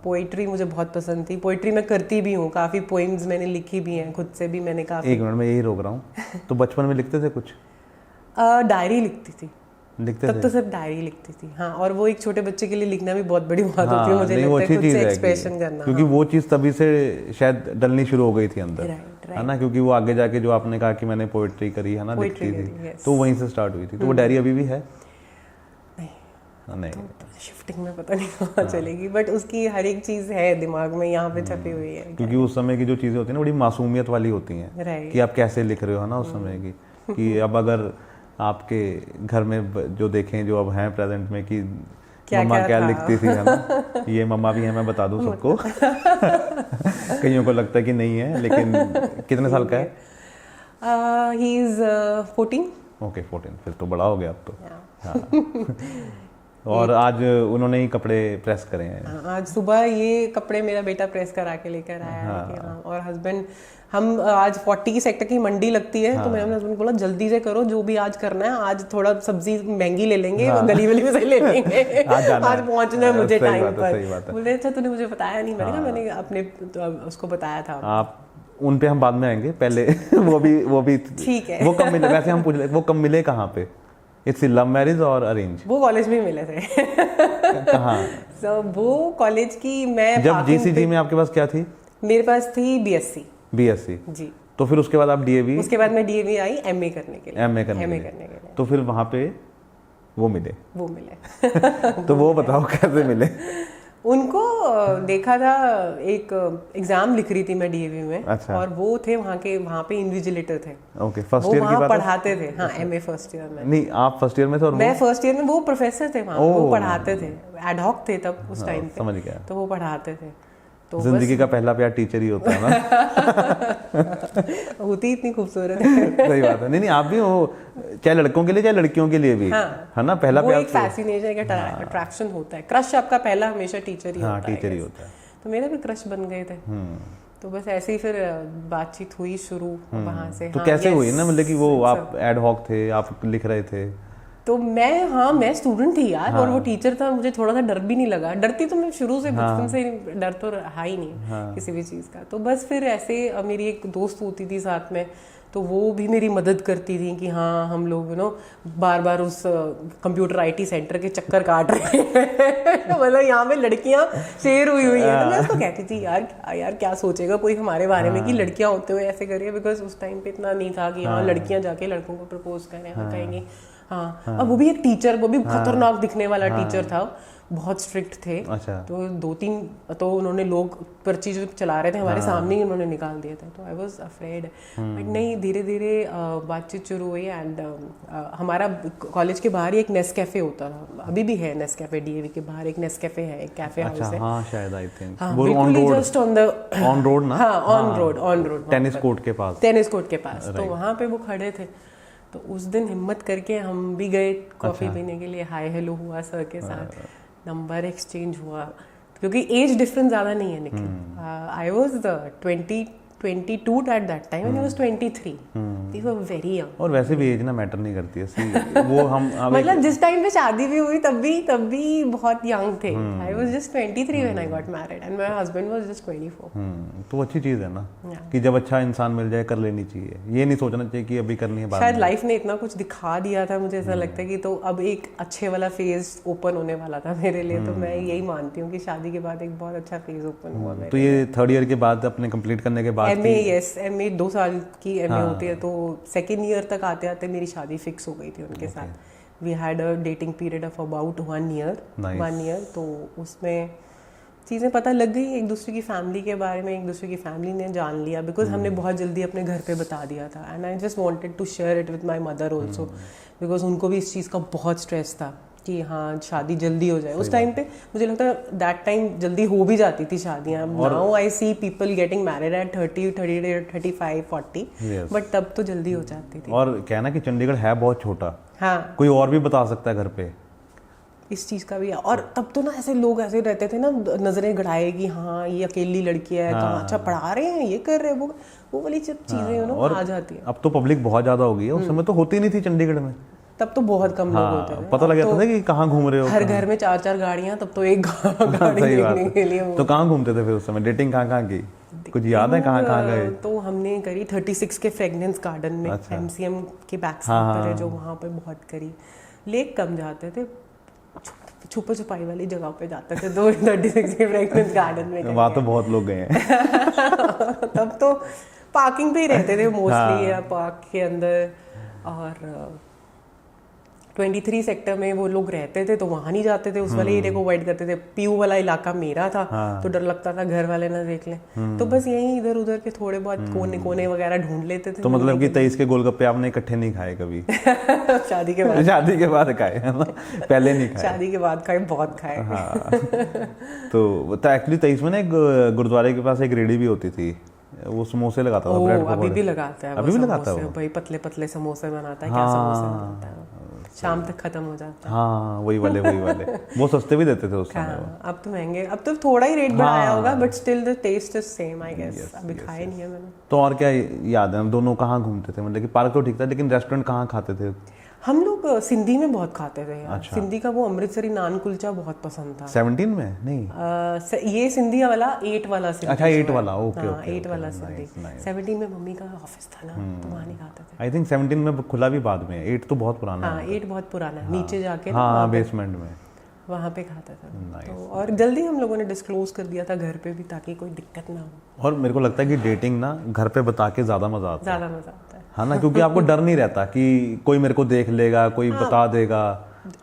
पोइट्री मुझे बहुत पसंद थी, पोइट्री मैं करती भी हूँ, काफी पोइम्स मैंने लिखी भी हैं खुद से भी। मैंने काफी। एक मिनट में यही रोक रहा हूँ। तो बचपन में लिखते थे कुछ? डायरी लिखती थी तब तो सिर्फ डायरी लिखती थी। हाँ, और वो एक छोटे बच्चे के लिए लिखना भी बहुत बड़ी बात होती है, मुझे लगता है, खुद से एक्सप्रेशन करना। क्योंकि वो चीज़ तभी से शायद डलनी शुरू हो गई थी अंदर, है ना, क्योंकि वो आगे जाके जो आपने कहा कि मैंने पोएट्री करी, है ना, लिखती थी, तो वहीं से स्टार्ट हुई थी। तो वो डायरी अभी भी है? नहीं तो शिफ्टिंग में पता नहीं कहाँ चलेगी, बट उसकी हर एक चीज़ है दिमाग में यहाँ पे छपी हुई है, क्योंकि उस समय की जो चीज़ें होती हैं ना बड़ी मासूमियत वाली होती हैं कि आप कैसे लिख रहे हो, है ना, उस समय की कि अब अगर आपके घर में जो देखें जो अब हैं प्रेजेंट में कि मम्मा क्या लिखती थी, है ना, ये मम्मा भी है, मैं बता दूं सबको कईयों को लगता है कि नहीं है, लेकिन कितने साल का है? He is 14। ओके 14, फिर तो बड़ा हो गया अब तो। हाँ। और आज उन्होंने ही कपड़े प्रेस करे हैं। आज सुबह ये कपड़े मेरा बेटा प्रेस करा के लेकर आया है कि हाँ, और हस्बैंड हम आज 40 सेक्टर की मंडी लगती है, तो मैंने अपने हस्बैंड को बोला जल्दी से करो जो भी आज करना है, आज थोड़ा सब्जी महंगी ले लेंगे, गली वली में से ले लेंगे, आज पहुंचना है मुझे टाइम पर। बोले अच्छा तूने मुझे बताया नहीं, मैंने कहा मैंने अपने उसको बताया था। आप उन पे हम बाद में आएंगे, पहले वो भी ठीक है। वो कब मिले वैसे, हम पूछ ले वो कब मिले, कहाँ पे? इट्स लव मैरिज और अरेंज? वो कॉलेज में मिले थे। कहाँ? वो कॉलेज की मैं जब जीसीजी में आपके पास क्या थी? मेरे पास थी बीएससी जी। तो फिर उसके बाद आप डीएवी? उसके बाद मैं डीएवी आई एमए करने के लिए। एमए करने के लिए। तो फिर वहाँ पे वो मिले? तो वो बताओ कैसे मिले? उनको देखा था, एक एग्जाम लिख रही थी मैं डीएवी में। अच्छा। और वो थे वहाँ पे इन्विजिलेटर थे। ओके, फर्स्ट ईयर की बात है? पढ़ाते थे। हाँ, एमए फर्स्ट ईयर में। नहीं, आप फर्स्ट ईयर में थे और मैं फर्स्ट ईयर में, वो प्रोफेसर थे वहाँ, वो पढ़ाते थे, एडहॉक थे तब उस टाइम पे। समझ गया। तो वो पढ़ाते थे। तो जिंदगी का पहला प्यार टीचर ही होता है ना। होती इतनी खूबसूरत है। सही बात है। नहीं आप भी हो, चाहे लड़कों के लिए चाहे लड़कियों के लिए भी, है ना, पहला प्यार एक फैसिनेशन, एक अट्रैक्शन होता है। क्रश आपका पहला हमेशा टीचर ही होता है। टीचर ही होता है। तो मेरे भी क्रश बन गए थे। तो बस ऐसे ही फिर बातचीत हुई शुरू वहां से। तो कैसे हुई ना, मतलब कि वो आप एडहॉक थे, आप लिख रहे थे? तो मैं स्टूडेंट थी यार। और वो टीचर था, मुझे थोड़ा सा डर भी नहीं लगा। डरती तो मैं शुरू से, बचपन से डर तो रहा ही नहीं किसी भी चीज़ का। तो बस फिर ऐसे मेरी एक दोस्त होती थी साथ में, तो वो भी मेरी मदद करती थी कि हाँ हम लोग बार बार उस कंप्यूटर आईटी सेंटर के चक्कर काट रहे हैं। मतलब यहाँ पे लड़कियाँ शेर हुई है। तो मैं उसको कहती थी यार क्या सोचेगा कोई हमारे बारे में कि लड़कियाँ होते हुए ऐसे करिए, बिकॉज उस टाइम पे इतना नहीं था कि हाँ लड़कियाँ जाके लड़कों को प्रपोज करें, कहेंगे। हाँ, और वो भी एक टीचर, वो भी खतरनाक दिखने वाला टीचर था, बहुत स्ट्रिक्ट थे। अच्छा। तो 2-3 तो उन्होंने लोग पर्ची जो चला रहे थे हमारे सामने ही उन्होंने निकाल दिए थे। तो आई वाज अफ्रेड, बट नहीं, धीरे धीरे बातचीत शुरू हुई। एंड हमारा कॉलेज के बाहर ही एक नेस्कैफे होता था, अभी भी है नेस्कैफे, डीएवी के बाहर एक नेस्कैफे है, एक कैफे हाउस है। हाँ शायद, आई थिंक वो on road, just on road ना। हाँ, ऑन रोड टेनिस कोर्ट के पास। तो वहाँ पे वो खड़े थे। तो उस दिन हिम्मत करके हम भी गए कॉफ़ी पीने के लिए। हाय हेलो हुआ सर के साथ, नंबर एक्सचेंज हुआ, क्योंकि एज डिफरेंस ज़्यादा नहीं है Nikhil. I was 22 at that time and he was 23. They were very young. और वैसे भी एज ना मैटर नहीं करती है। वो हम मतलब जिस टाइम पे शादी भी हुई तब भी बहुत यंग थे। I was just 23 when I got married and my husband was just 24. तो अच्छी चीज़ है ना कि जब अच्छा इंसान मिल जाए कर लेनी चाहिए, ये नहीं सोचना चाहिए कि अभी करनी है बाद में। शायद लाइफ ने इतना कुछ दिखा दिया था, मुझे ऐसा लगता है कि तो अब एक अच्छे वाला फेज ओपन होने वाला था मेरे लिए। तो मैं यही मानती हूँ कि शादी के बाद एक बहुत अच्छा फेज ओपन हुआ। तो ये 3rd ईयर के बाद अपने कंप्लीट करने के बाद एमए 2 साल की एमए होती है, तो 2nd ईयर तक आते आते मेरी शादी फिक्स हो गई थी उनके साथ। We had a dating period of about 1 year. तो उसमें चीज़ें पता लग गई एक दूसरे की फैमिली के बारे में, एक दूसरे की फैमिली ने जान लिया, बिकॉज हमने बहुत जल्दी अपने घर पे बता दिया था। And I just wanted to share it with my mother also, because उनको भी इस चीज़ का बहुत स्ट्रेस था कि हाँ शादी जल्दी हो जाए। उस टाइम पे मुझे लगता है दैट टाइम जल्दी हो भी जाती थी शादियाँ। Now I see people getting married eight 30, 35, 40, but तब तो जल्दी हो जाती थी। और क्या ना कि चंडीगढ़ है बहुत छोटा। हाँ, कोई और भी बता सकता है घर पे इस चीज़ का भी। और तब तो ना ऐसे लोग ऐसे रहते थे ना, नजरें गड़ाए कि हाँ ये अकेली लड़की है, कहाँ अच्छा पढ़ा रहे हैं, ये कर रहे हैं, वो वाली सब चीज़ें आ जाती है। अब तो पब्लिक बहुत ज़्यादा हो गई है, उस समय तो होती नहीं थी चंडीगढ़ में। तब तो बहुत कम लोग होते थे, पता लग जाता था कि कहाँ घूम रहे हो। हर घर में 4-4 गाड़ियाँ, तब तो एक गाड़ी देखने के लिए। तो कहाँ घूमते थे फिर उस समय? डेटिंग कहाँ की कुछ याद है? कहाँ गए? तो हमने करी 36 के फ्रेगनेंस गार्डन में। एमसीएम के बैक साइड पर है जो, वहाँ पे बहुत करी। लेक कम जाते थे, छुपा छुपाई वाली जगह पे जाते थे। 36 के फ्रेगनेंस गार्डन में वहाँ तो बहुत लोग गए हैं। तब तो पार्किंग पे ही रहते थे मोस्टली, या पार्क के अंदर। और 23 सेक्टर में वो लोग रहते थे तो वहां नहीं जाते थे, उस वाले एरिया को अवॉइड करते थे। पीयू वाला इलाका मेरा था, तो डर लगता था घर वाले ना देख लें, तो बस यही इधर उधर के थोड़े बहुत कोने कोने वगैरह ढूंढ लेते थे। तो मतलब कि 23 के गोलगप्पे आपने इकट्ठे नहीं खाए कभी? शादी के बाद। शादी के बाद खाए है ना, पहले नहीं खाए? शादी के बाद खाए, बहुत खाए। तो एक्चुअली 23 में ना एक गुरुद्वारे के पास एक रेडी भी होती थी, वो समोसे लगाता था, ब्रेड पकौड़े। अभी भी लगाता है, अभी भी लगाता है भाई, पतले पतले समोसे बनाता है। क्या समोसे बनाता है, शाम तक खत्म हो जाता है। हाँ वही वाले वो सस्ते भी देते थे उस समय। अब तो महंगे, अब तो थोड़ा ही रेट बढ़ाया होगा, but still the taste is same I guess. अभी खाए नहीं है मैंने। तो और क्या याद है, हम दोनों कहाँ घूमते थे? मतलब कि पार्क तो ठीक था, लेकिन रेस्टोरेंट कहाँ खाते थे? हम लोग सिंधी में बहुत खाते थे यार। अच्छा। सिंधी का वो अमृतसरी नान कुलचा बहुत पसंद था। 17 में नहीं, ये सिंधी वाला 8 वाला सिंधी। अच्छा 8 वाला, ओके ओके। 8 वाला सिंधी। 17 में मम्मी का ऑफिस था ना, तो वहाँ नहीं खाते थे। आई थिंक 17 में खुला भी बाद में, 8 तो बहुत पुराना है। 8 बहुत पुराना है, नीचे जाके हाँ बेसमेंट में वहाँ पे खाता था। तो और जल्दी हम लोगों ने डिस्क्लोज कर दिया था घर पे भी, ताकि कोई दिक्कत ना हो। और मेरे को लगता है कि डेटिंग ना घर पे बता के ज्यादा मजा आता है ना, क्योंकि आपको डर नहीं रहता कि कोई मेरे को देख लेगा, कोई बता देगा।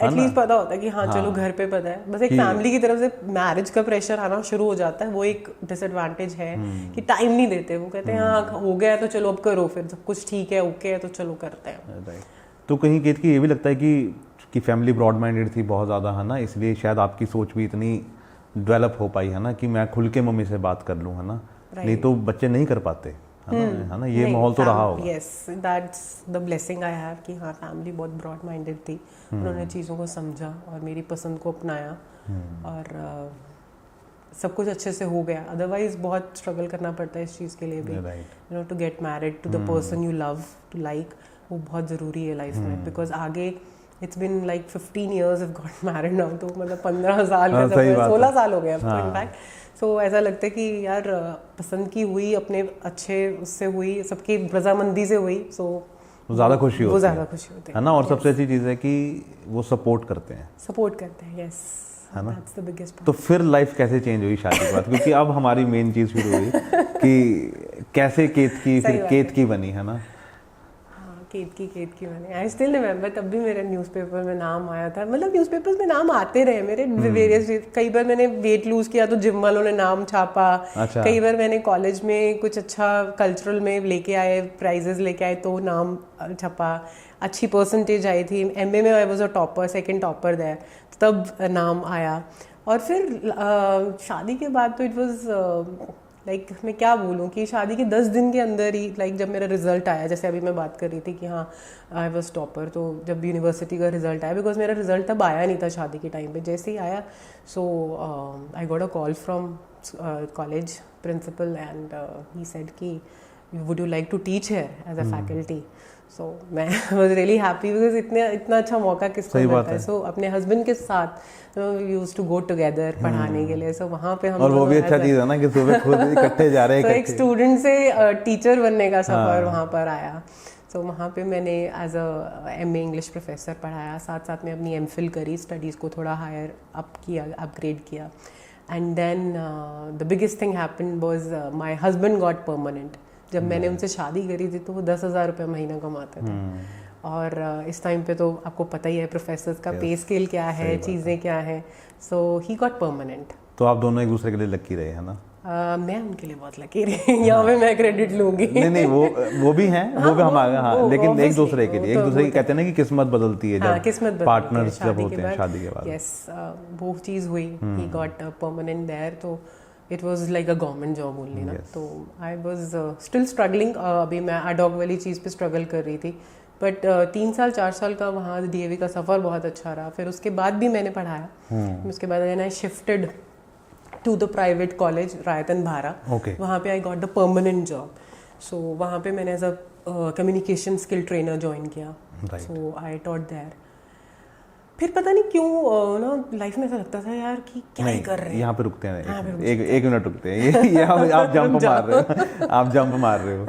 एटलीस्ट पता होता है कि हाँ चलो घर पे पता है। बस एक फैमिली की तरफ से मैरिज का प्रेशर आना शुरू हो जाता है, वो एक डिसएडवांटेज है कि टाइम नहीं देते। वो कहते हैं हाँ हो गया तो चलो अब करो, फिर सब कुछ ठीक है ओके है तो चलो करते हैं। तो कहीं केत की ये भी लगता है कि फैमिली ब्रॉड माइंडेड थी बहुत ज़्यादा, है ना, इसलिए शायद आपकी सोच भी इतनी डेवलप हो पाई, है ना, कि मैं खुल के मम्मी से बात कर लूँ, है ना। नहीं तो बच्चे नहीं कर पाते, है ना, ये माहौल तो रहा होगा। Yes, that's the blessing I have कि हाँ फैमिली बहुत ब्रॉड माइंडेड थी। उन्होंने चीज़ों को समझा और मेरी पसंद को अपनाया, और सब कुछ अच्छे से हो गया। अदरवाइज बहुत स्ट्रगल करना पड़ता है इस चीज़ के लिए भी, you know, to get married to the person you love, to like, वो बहुत ज़रूरी है लाइफ में। बिकॉज आगे it's been like 15 years I've got married now, तो मतलब 15 साल का सफर, 16 साल हो गए अब तो इनफैक्ट। सो ऐसा लगता है कि यार पसंद की हुई, अपने अच्छे उससे हुई, सबकी रजामंदी से हुई, सो ज़्यादा खुशी होती है, वो ज़्यादा खुशी होती है ना। और सबसे अच्छी चीज़ है कि वो सपोर्ट करते हैं, यस, है ना। That's the biggest part. तो फिर लाइफ कैसे चेंज हुई शादी के बाद? क्योंकि अब हमारी मेन चीज़ शुरू हुई कि कैसे केत की फिर केत की बनी, है ना। केत की मैंने, आई स्टिल रिमेम्बर, तब भी मेरे न्यूज़पेपर में नाम आया था। मतलब न्यूज़पेपर्स में नाम आते रहे मेरे वेरियस। कई बार मैंने वेट लूज किया तो जिम वालों ने नाम छापा। अच्छा। कई बार मैंने कॉलेज में कुछ अच्छा कल्चरल में लेके आए, प्राइजेस लेके आए तो नाम छपा। अच्छी परसेंटेज आई थी एमए में, I was a topper, second topper there, तब नाम आया। और फिर शादी के बाद तो इट वाज लाइक मैं क्या बोलूँ कि शादी के 10 दिन के अंदर ही, लाइक जब मेरा रिजल्ट आया, जैसे अभी मैं बात कर रही थी कि हाँ आई वाज टॉपर, तो जब यूनिवर्सिटी का रिजल्ट आया, बिकॉज मेरा रिजल्ट तब आया नहीं था शादी के टाइम पे, जैसे ही आया so I got a call from college principal and he said कि would you like to teach here as a faculty. So मैं वॉज रियली हैप्पी, बिकॉज इतना अच्छा मौका किसको मिलता है। सो अपने हस्बैंड के साथ यूज्ड टू गो टुगेदर पढ़ाने के लिए। सो वहाँ पे हम, और वो भी अच्छा चीज़ है ना कि सुबह खुद इकट्ठे जा रहे हैं। तो एक स्टूडेंट से टीचर बनने का सफ़र वहाँ पर आया। सो वहाँ पे मैंने as a MA English professor पढ़ाया, साथ साथ में अपनी एमफिल करी, स्टडीज़ को थोड़ा हायर अप किया, अपग्रेड किया। And then the biggest thing happened was my husband got permanent. जब मैंने उनसे शादी करी थी तो वो 10,000 रुपये महीना कमाते थे। और इस टाइम पे तो आपको पता ही है प्रोफेसर्स का पे स्केल क्या है, चीज़ें क्या है। सो ही गॉट परमानेंट। तो आप दोनों एक दूसरे के लिए लकी रहे, है ना। मैं उनके लिए बहुत लकी रही, यहाँ पे मैं क्रेडिट लूंगी। नहीं वो भी हैं, वो भी हम आगे, हाँ, लेकिन एक दूसरे के लिए, एक दूसरे की कहते हैं ना कि किस्मत बदलती है, जब किस्मत पार्टनर्स जब होते हैं शादी के बाद। यस, वो चीज़ हुई, ही गॉट परमानेंट देयर, तो it was like a government job only ना। तो आई वॉज स्टिल स्ट्रगलिंग। अभी मैं अडॉग वाली चीज़ पे स्ट्रगल कर रही थी, बट 3 साल 4 साल का वहाँ डीएवी का सफ़र बहुत अच्छा रहा। फिर उसके बाद भी मैंने पढ़ाया। उसके बाद I shifted to the private college रायतन भारा। वहाँ पे I got the permanent job. So वहाँ पे मैंने as a communication skill trainer join किया। So I taught there. फिर पता नहीं क्यों ना लाइफ में ऐसा लगता था यार कि क्या ही कर रहे हैं। यहाँ पे रुकते हैं, एक मिनट रुकते हैं, ये आप जंप मार रहे हो, आप जंप मार रहे हो।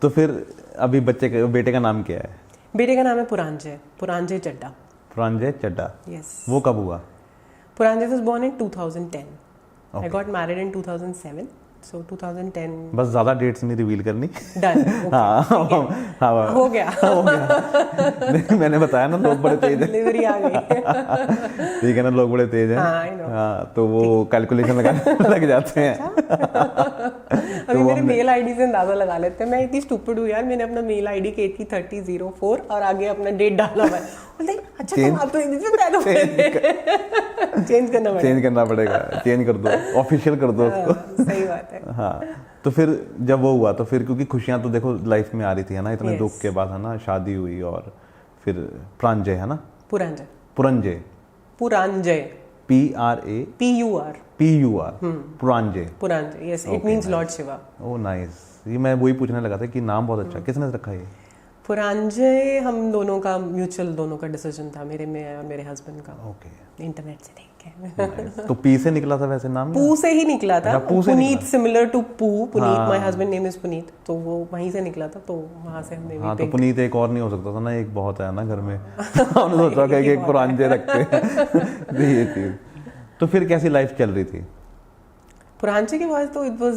तो फिर अभी बेटे का नाम क्या है? बेटे का नाम है पुरांजय चड्डा। यस। वो कब हुआ? पुरांजय was born in 2010. I got married in 2007. So 2010. बस ज़्यादा डेट्स नहीं रिवील करनी। Done. हाँ हाँ हो गया। मैंने बताया ना लोग बड़े तेज हैं। डिलीवरी आ गई। ठीक है ना, लोग बड़े तेज हैं। हाँ, I know. हाँ, तो वो कैलकुलेशन लगाने लग जाते हैं। अभी मेरे मेल आईडी से अंदाजा लगा लेते हैं। मैं इतनी स्टूपिड हूँ यार, मैंने अपना मेल आईडी केतकी 3004 और आगे अपना डेट डाला हुआ है। बोलते अच्छा तुम आप तो इंग्लिश में बता दो। चेंज करना पड़ेगा। चेंज कर दो, ऑफिशियल कर दो उसको। सही बात है। हाँ, तो फिर जब वो हुआ तो फिर क्योंकि खुशियाँ तो देखो लाइफ में आ रही थी है ना, इतने दुख के बाद है ना, शादी हुई और फिर प्रांजय है ना, Puranjay Puranjay, yes, it means Lord Shiva. Oh nice, ये मैं वही पूछने लगा था कि नाम बहुत अच्छा, किसने रखा ये? पुरांजय हम दोनों का म्यूचुअल, दोनों का डिसीजन था, मेरे में और मेरे हस्बैंड का। ओके, इंटरनेट से देख के। तो पी से निकला था वैसे नाम? पू से ही निकला था। Puneet similar to Puneet, my husband name is Puneet, तो वो वहीं से निकला था, तो वहां से हमने। हाँ, तो पुनीत एक और नहीं हो सकता था ना, एक बहुत है ना घर में। हमने सोचा कि एक पुरांजय रखते हैं। ये चीज। तो फिर कैसी लाइफ चल रही थी? पुरांजय के बाद तो इट वाज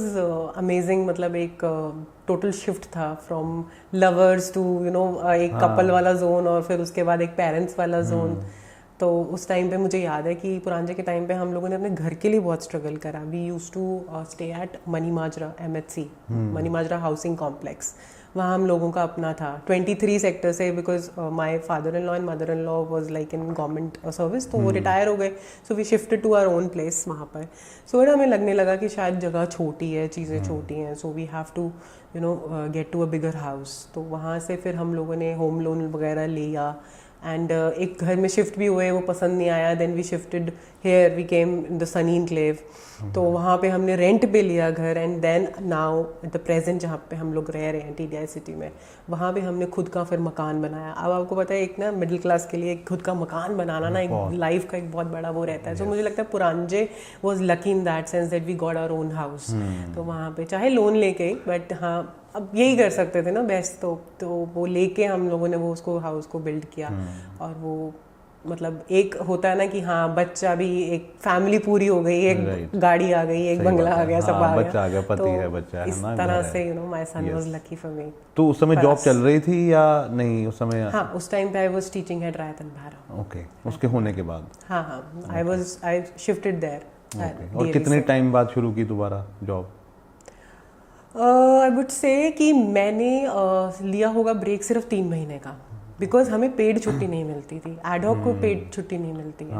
अमेजिंग, मतलब एक टोटल शिफ्ट था फ्रॉम लवर्स टू एक कपल वाला जोन, और फिर उसके बाद एक पेरेंट्स वाला जोन। तो उस टाइम पे मुझे याद है कि पुरांजय के टाइम पे हम लोगों ने अपने घर के लिए बहुत स्ट्रगल करा। We used to stay at Mani Majra MHC, Mani Majra housing complex. वहाँ हम लोगों का अपना था 23 सेक्टर से, because my father in law and mother in law was like in government service, तो वो रिटायर हो गए। So we shifted to our own place वहाँ पर। सो हमें लगने लगा कि शायद जगह छोटी है, चीज़ें छोटी हैं, so we have to get to a bigger house. तो वहाँ से फिर हम लोगों ने होम लोन वगैरह लिया एंड एक घर में शिफ्ट भी हुए, वो पसंद नहीं आया। Then we shifted here, we came in the Sunny Enclave, तो वहाँ पे हमने रेंट पे लिया घर। And then now the present जहाँ पे हम लोग रह रहे हैं TDI सिटी में, वहाँ पे हमने खुद का फिर मकान बनाया। अब आपको पता है एक ना मिडिल क्लास के लिए खुद का मकान बनाना ना एक लाइफ का एक बहुत बड़ा वो रहता है। तो मुझे लगता है Puranjay was lucky in that sense that we got our own house. तो वहाँ पे चाहे लोन लेके, बट हाँ अब यही कर सकते थे ना बेस्ट, तो वो लेके हम लोगों ने वो उसको हाउस को बिल्ड किया। और वो मतलब एक होता है ना कि हाँ बच्चा भी, एक फैमिली पूरी हो गई, एक गाड़ी आ गई, एक बंगला आ गया, सब आ गया, बच्चा आ गया, पति है, बच्चा है, इस तरह से my son was lucky for me. तो उस समय जॉब चल रही थी या नहीं उस समय? हाँ, उस टाइम पे I was teaching eight Raitan भारा। ओके, उसके होने के बाद हाँ आई शिफ्टेड देयर। और कितने टाइम बाद शुरू की दोबारा जॉब? आई वुड से कि मैंने लिया होगा ब्रेक सिर्फ 3 महीने का, बिकॉज हमें पेड छुट्टी नहीं मिलती थी। एडहॉक को पेड छुट्टी नहीं मिलती है।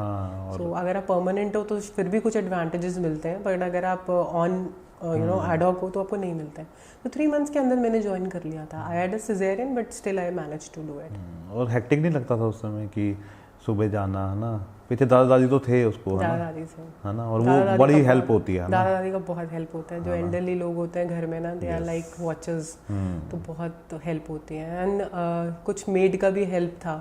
सो अगर आप परमानेंट हो तो फिर भी कुछ एडवांटेजेस मिलते हैं, बट अगर आप ऑन एडहॉक हो तो आपको नहीं मिलता है। तो 3 मंथ्स के अंदर मैंने ज्वाइन कर लिया था। I had a caesarean but still I manage to do it. और हेक्टिक नहीं लगता था उस समय कि सुबह जाना है ना? पीछे दादा दादी तो थे उसको, दादा दादी से है ना, और वो बड़ी हेल्प होती है। दादा दादी का बहुत हेल्प होता है। जो एल्डरली लोग होते हैं घर में ना, दे आर लाइक वॉचर्स, तो बहुत हेल्प होती है। एंड कुछ मेड का भी हेल्प था,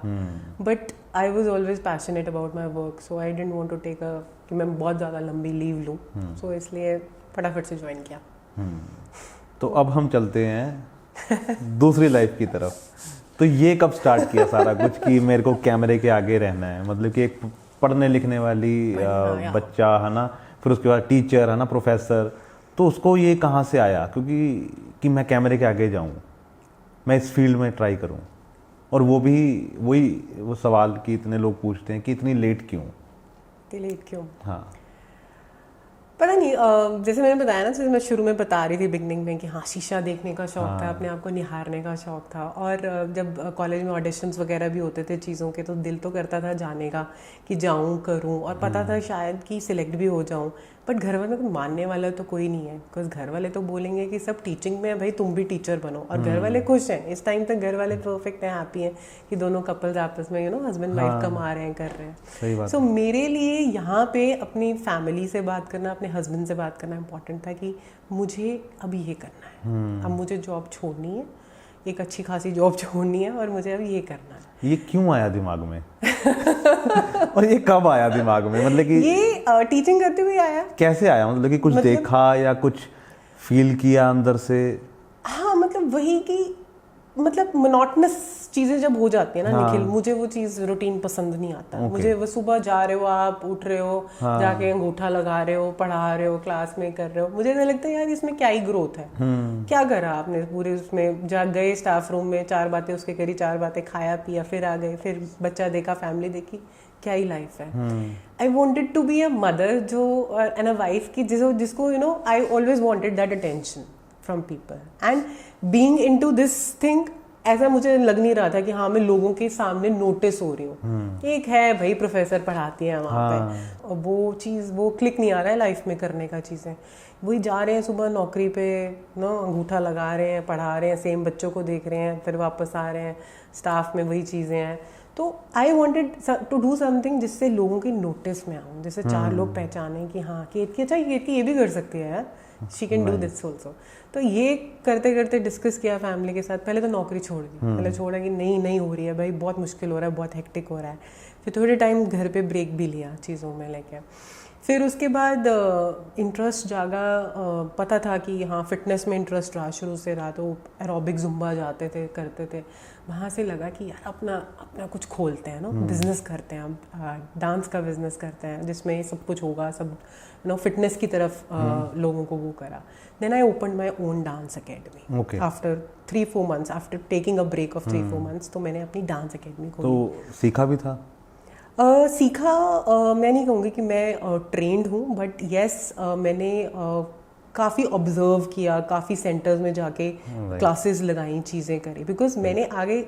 but I was always passionate about my work, so I didn't want to take कि मैं बहुत ज़्यादा लंबी लीव लूँ, सो इसलिए फटाफट से ज्वाइन किया। तो अब हम चलते हैं दूसरी लाइफ की तरफ। तो ये कब स्टार्ट किया सारा कुछ कि मेरे को कैमरे के आगे रहना है? मतलब कि एक पढ़ने लिखने वाली बच्चा है ना, फिर उसके बाद टीचर है ना, प्रोफेसर, तो उसको ये कहाँ से आया क्योंकि कि मैं कैमरे के आगे जाऊँ, मैं इस फील्ड में ट्राई करूँ? और वो भी वो सवाल कि इतने लोग पूछते हैं कि इतनी लेट क्यों? हाँ, पता नहीं, जैसे मैंने बताया ना, जैसे मैं शुरू में बता रही थी बिगनिंग में कि हाँ शीशा देखने का शौक था, अपने आप को निहारने का शौक था। और जब कॉलेज में ऑडिशंस वगैरह भी होते थे चीज़ों के, तो दिल तो करता था जाने का कि जाऊँ करूँ, और पता था शायद कि सिलेक्ट भी हो जाऊँ। बट घर वालों को मानने वाला तो कोई नहीं है, बिकॉज घर वाले तो बोलेंगे कि सब टीचिंग में है भाई, तुम भी टीचर बनो। और घर वाले खुश हैं इस टाइम तक, घर वाले परफेक्ट हैं, हैप्पी हैं कि दोनों कपल्स आपस में हस्बैंड वाइफ कमा रहे हैं, कर रहे हैं। सो मेरे लिए यहाँ पे अपनी फैमिली से बात करना, अपने हस्बैंड से बात करना इम्पोर्टेंट था कि मुझे अब ये करना है, अब मुझे जॉब छोड़नी है, एक अच्छी खासी जॉब छोड़नी है, और मुझे अब ये करना है। ये क्यों आया दिमाग में? और ये कब आया दिमाग में? मतलब कि ये टीचिंग करते हुए आया। कैसे आया? मतलब कि कुछ देखा या कुछ फील किया अंदर से? हाँ, मतलब वही कि मतलब मोनोटनस चीज़ें जब हो जाती है ना निखिल, मुझे वो चीज़ रूटीन पसंद नहीं आता। मुझे वो सुबह जा रहे हो आप, उठ रहे हो, जाके अंगूठा लगा रहे हो, पढ़ा रहे हो, क्लास में कर रहे हो, मुझे ऐसा लगता है यार इसमें क्या ही ग्रोथ है। क्या करा आपने पूरे उसमें, जा गए स्टाफ रूम में, 4 बातें उसके करी, 4 बातें खाया पिया, फिर आ गए, फिर बच्चा देखा, फैमिली देखी, क्या ही लाइफ है। I wanted to be a mother जो एंड अ वाइफ की जिसको I always wanted that attention from people and being into this thing. ऐसा मुझे लग नहीं रहा था कि हाँ मैं लोगों के सामने नोटिस हो रही हूँ। एक है भाई प्रोफेसर पढ़ाती है वहाँ पे, और वो चीज़ वो क्लिक नहीं आ रहा है लाइफ में करने का। चीज़ें वही जा रहे हैं सुबह नौकरी पे, अंगूठा लगा रहे हैं, पढ़ा रहे हैं, सेम बच्चों को देख रहे हैं, फिर वापस आ रहे हैं, स्टाफ में वही चीज़ें हैं। तो I wanted to do something जिससे लोगों के नोटिस में आऊँ, जिससे 4 लोग पहचानें कि हाँ केतकी अच्छा, केतकी ये भी कर सकती है यार, she can do this also. तो ये करते करते डिस्कस किया फैमिली के साथ। पहले तो नौकरी छोड़ दी, पहले छोड़ा कि नहीं हो रही है भाई, बहुत मुश्किल हो रहा है, बहुत हेक्टिक हो रहा है। फिर थोड़े टाइम घर पे ब्रेक भी लिया चीज़ों में लेके। फिर उसके बाद इंटरेस्ट जागा, पता था कि हाँ फिटनेस में इंटरेस्ट रहा, शुरू से रहा। तो एरोबिक जुम्बा जाते थे, करते थे। वहाँ से लगा कि यार अपना कुछ खोलते हैं बिजनेस करते हैं, डांस का बिजनेस करते हैं जिसमें सब कुछ होगा, सब फिटनेस की तरफ लोगों को वो करा। Then I open my own dance academy after 3-4 months, after taking a break of 3-4 months। तो मैंने अपनी डांस अकेडमी खोली। तो सीखा भी था? सीखा मैं नहीं कहूँगी कि मैं ट्रेंड हूँ, बट येस मैंने काफ़ी ऑब्जर्व किया, काफ़ी सेंटर्स में जाके क्लासेस लगाई, चीज़ें करी। बिकॉज मैंने आगे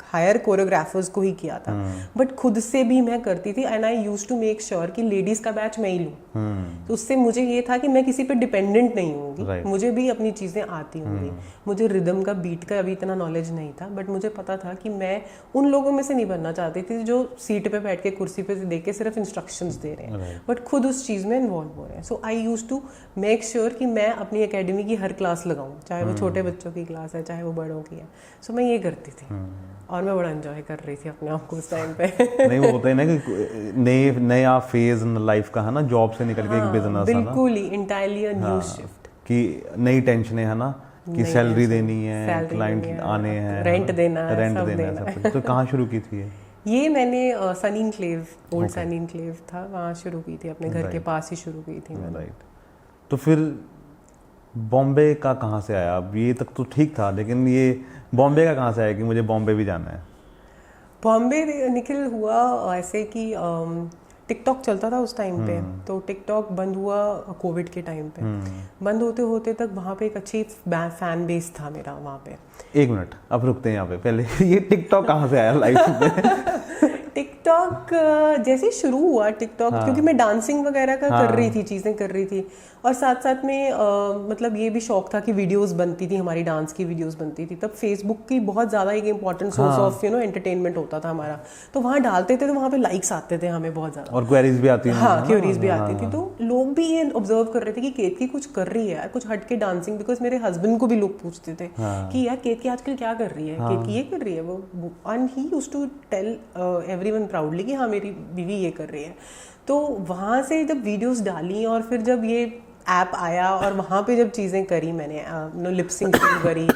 हायर कोरियोग्राफर्स को ही किया था, बट खुद से भी मैं करती थी। And I used to make sure कि लेडीज़ का बैच मैं ही लूँ। तो उससे मुझे ये था कि मैं किसी पे डिपेंडेंट नहीं होंगी, मुझे भी अपनी चीज़ें आती होंगी। मुझे रिदम का, बीट का अभी इतना नॉलेज नहीं था, बट मुझे पता था कि मैं उन लोगों में से नहीं बनना चाहती थी जो सीट पे बैठ के, कुर्सी पे देख के सिर्फ इंस्ट्रक्शंस दे रहे हैं, बट खुद उस चीज़ में इन्वॉल्व हो रहे हैं। So I used to make sure कि मैं अपनी अकेडमी की हर क्लास लगाऊँ, चाहे वो छोटे बच्चों की क्लास है, चाहे वो बड़ों की है। सो मैं ये करती थी और मैं बड़ा एंजॉय कर रही थी अपने आप को उस टाइम पे। नहीं वो होता है ना कि नया फेज लाइफ का है ना, जॉब से निकल के एक बिजनेस, बिल्कुल ही इंटायरली अ न्यू शिफ्ट, कि नई टेंशनें है ना, कि सैलरी देनी है, क्लाइंट आने हैं, रेंट देना है, सब कुछ। तो कहाँ शुरू की थी ये मैंने Sunny enclave, old Sunny enclave था, वहाँ शुरू की थी, अपने घर के पास ही शुरू की थी मैंने। राइट। तो फिर बॉम्बे का कहाँ से आया? अब ये तक तो ठीक था, लेकिन ये बॉम्बे का कहाँ से आया कि मुझे बॉम्बे भी जाना है? बॉम्बे निकल हुआ ऐसे कि टिकटॉक चलता था उस टाइम पे। तो टिकटॉक बंद हुआ कोविड के टाइम पे। बंद होते होते तक वहाँ पे एक अच्छी फैन बेस था मेरा वहाँ पे। 1 मिनट, अब रुकते हैं यहाँ पे। पहले ये टिकटॉक कहाँ से आया लाइफ में? टिकटॉक जैसे शुरू हुआ टिकटॉक, क्योंकि मैं डांसिंग वगैरह का कर रही थी, चीज़ें कर रही थी, और साथ साथ में मतलब ये भी शौक था कि वीडियोस बनती थी, हमारी डांस की वीडियोस बनती थी। तब फेसबुक की बहुत ज़्यादा एक इंपॉर्टेंट सोर्स ऑफ एंटरटेनमेंट होता था हमारा। तो वहाँ डालते थे तो वहाँ पे लाइक्स आते थे हमें बहुत ज़्यादा, और क्वेरीज भी आती थी। हाँ, क्वेरीज भी आती थी। तो लोग भी ये ऑब्जर्व कर रहे थे कि केतकी कुछ कर रही है, कुछ हट के डांसिंग। बिकॉज मेरे हस्बैंड को भी लोग पूछते थे कि यार केतकी आजकल क्या कर रही है, केतकी ये कर रही है वो। And he used to tell everyone proudly कि हाँ मेरी बीवी ये कर रही है। तो वहाँ से जब वीडियोस डाली, और फिर जब ये ऐप आया और वहाँ पे जब चीज़ें करी मैंने, लिपसिंग शुरू करी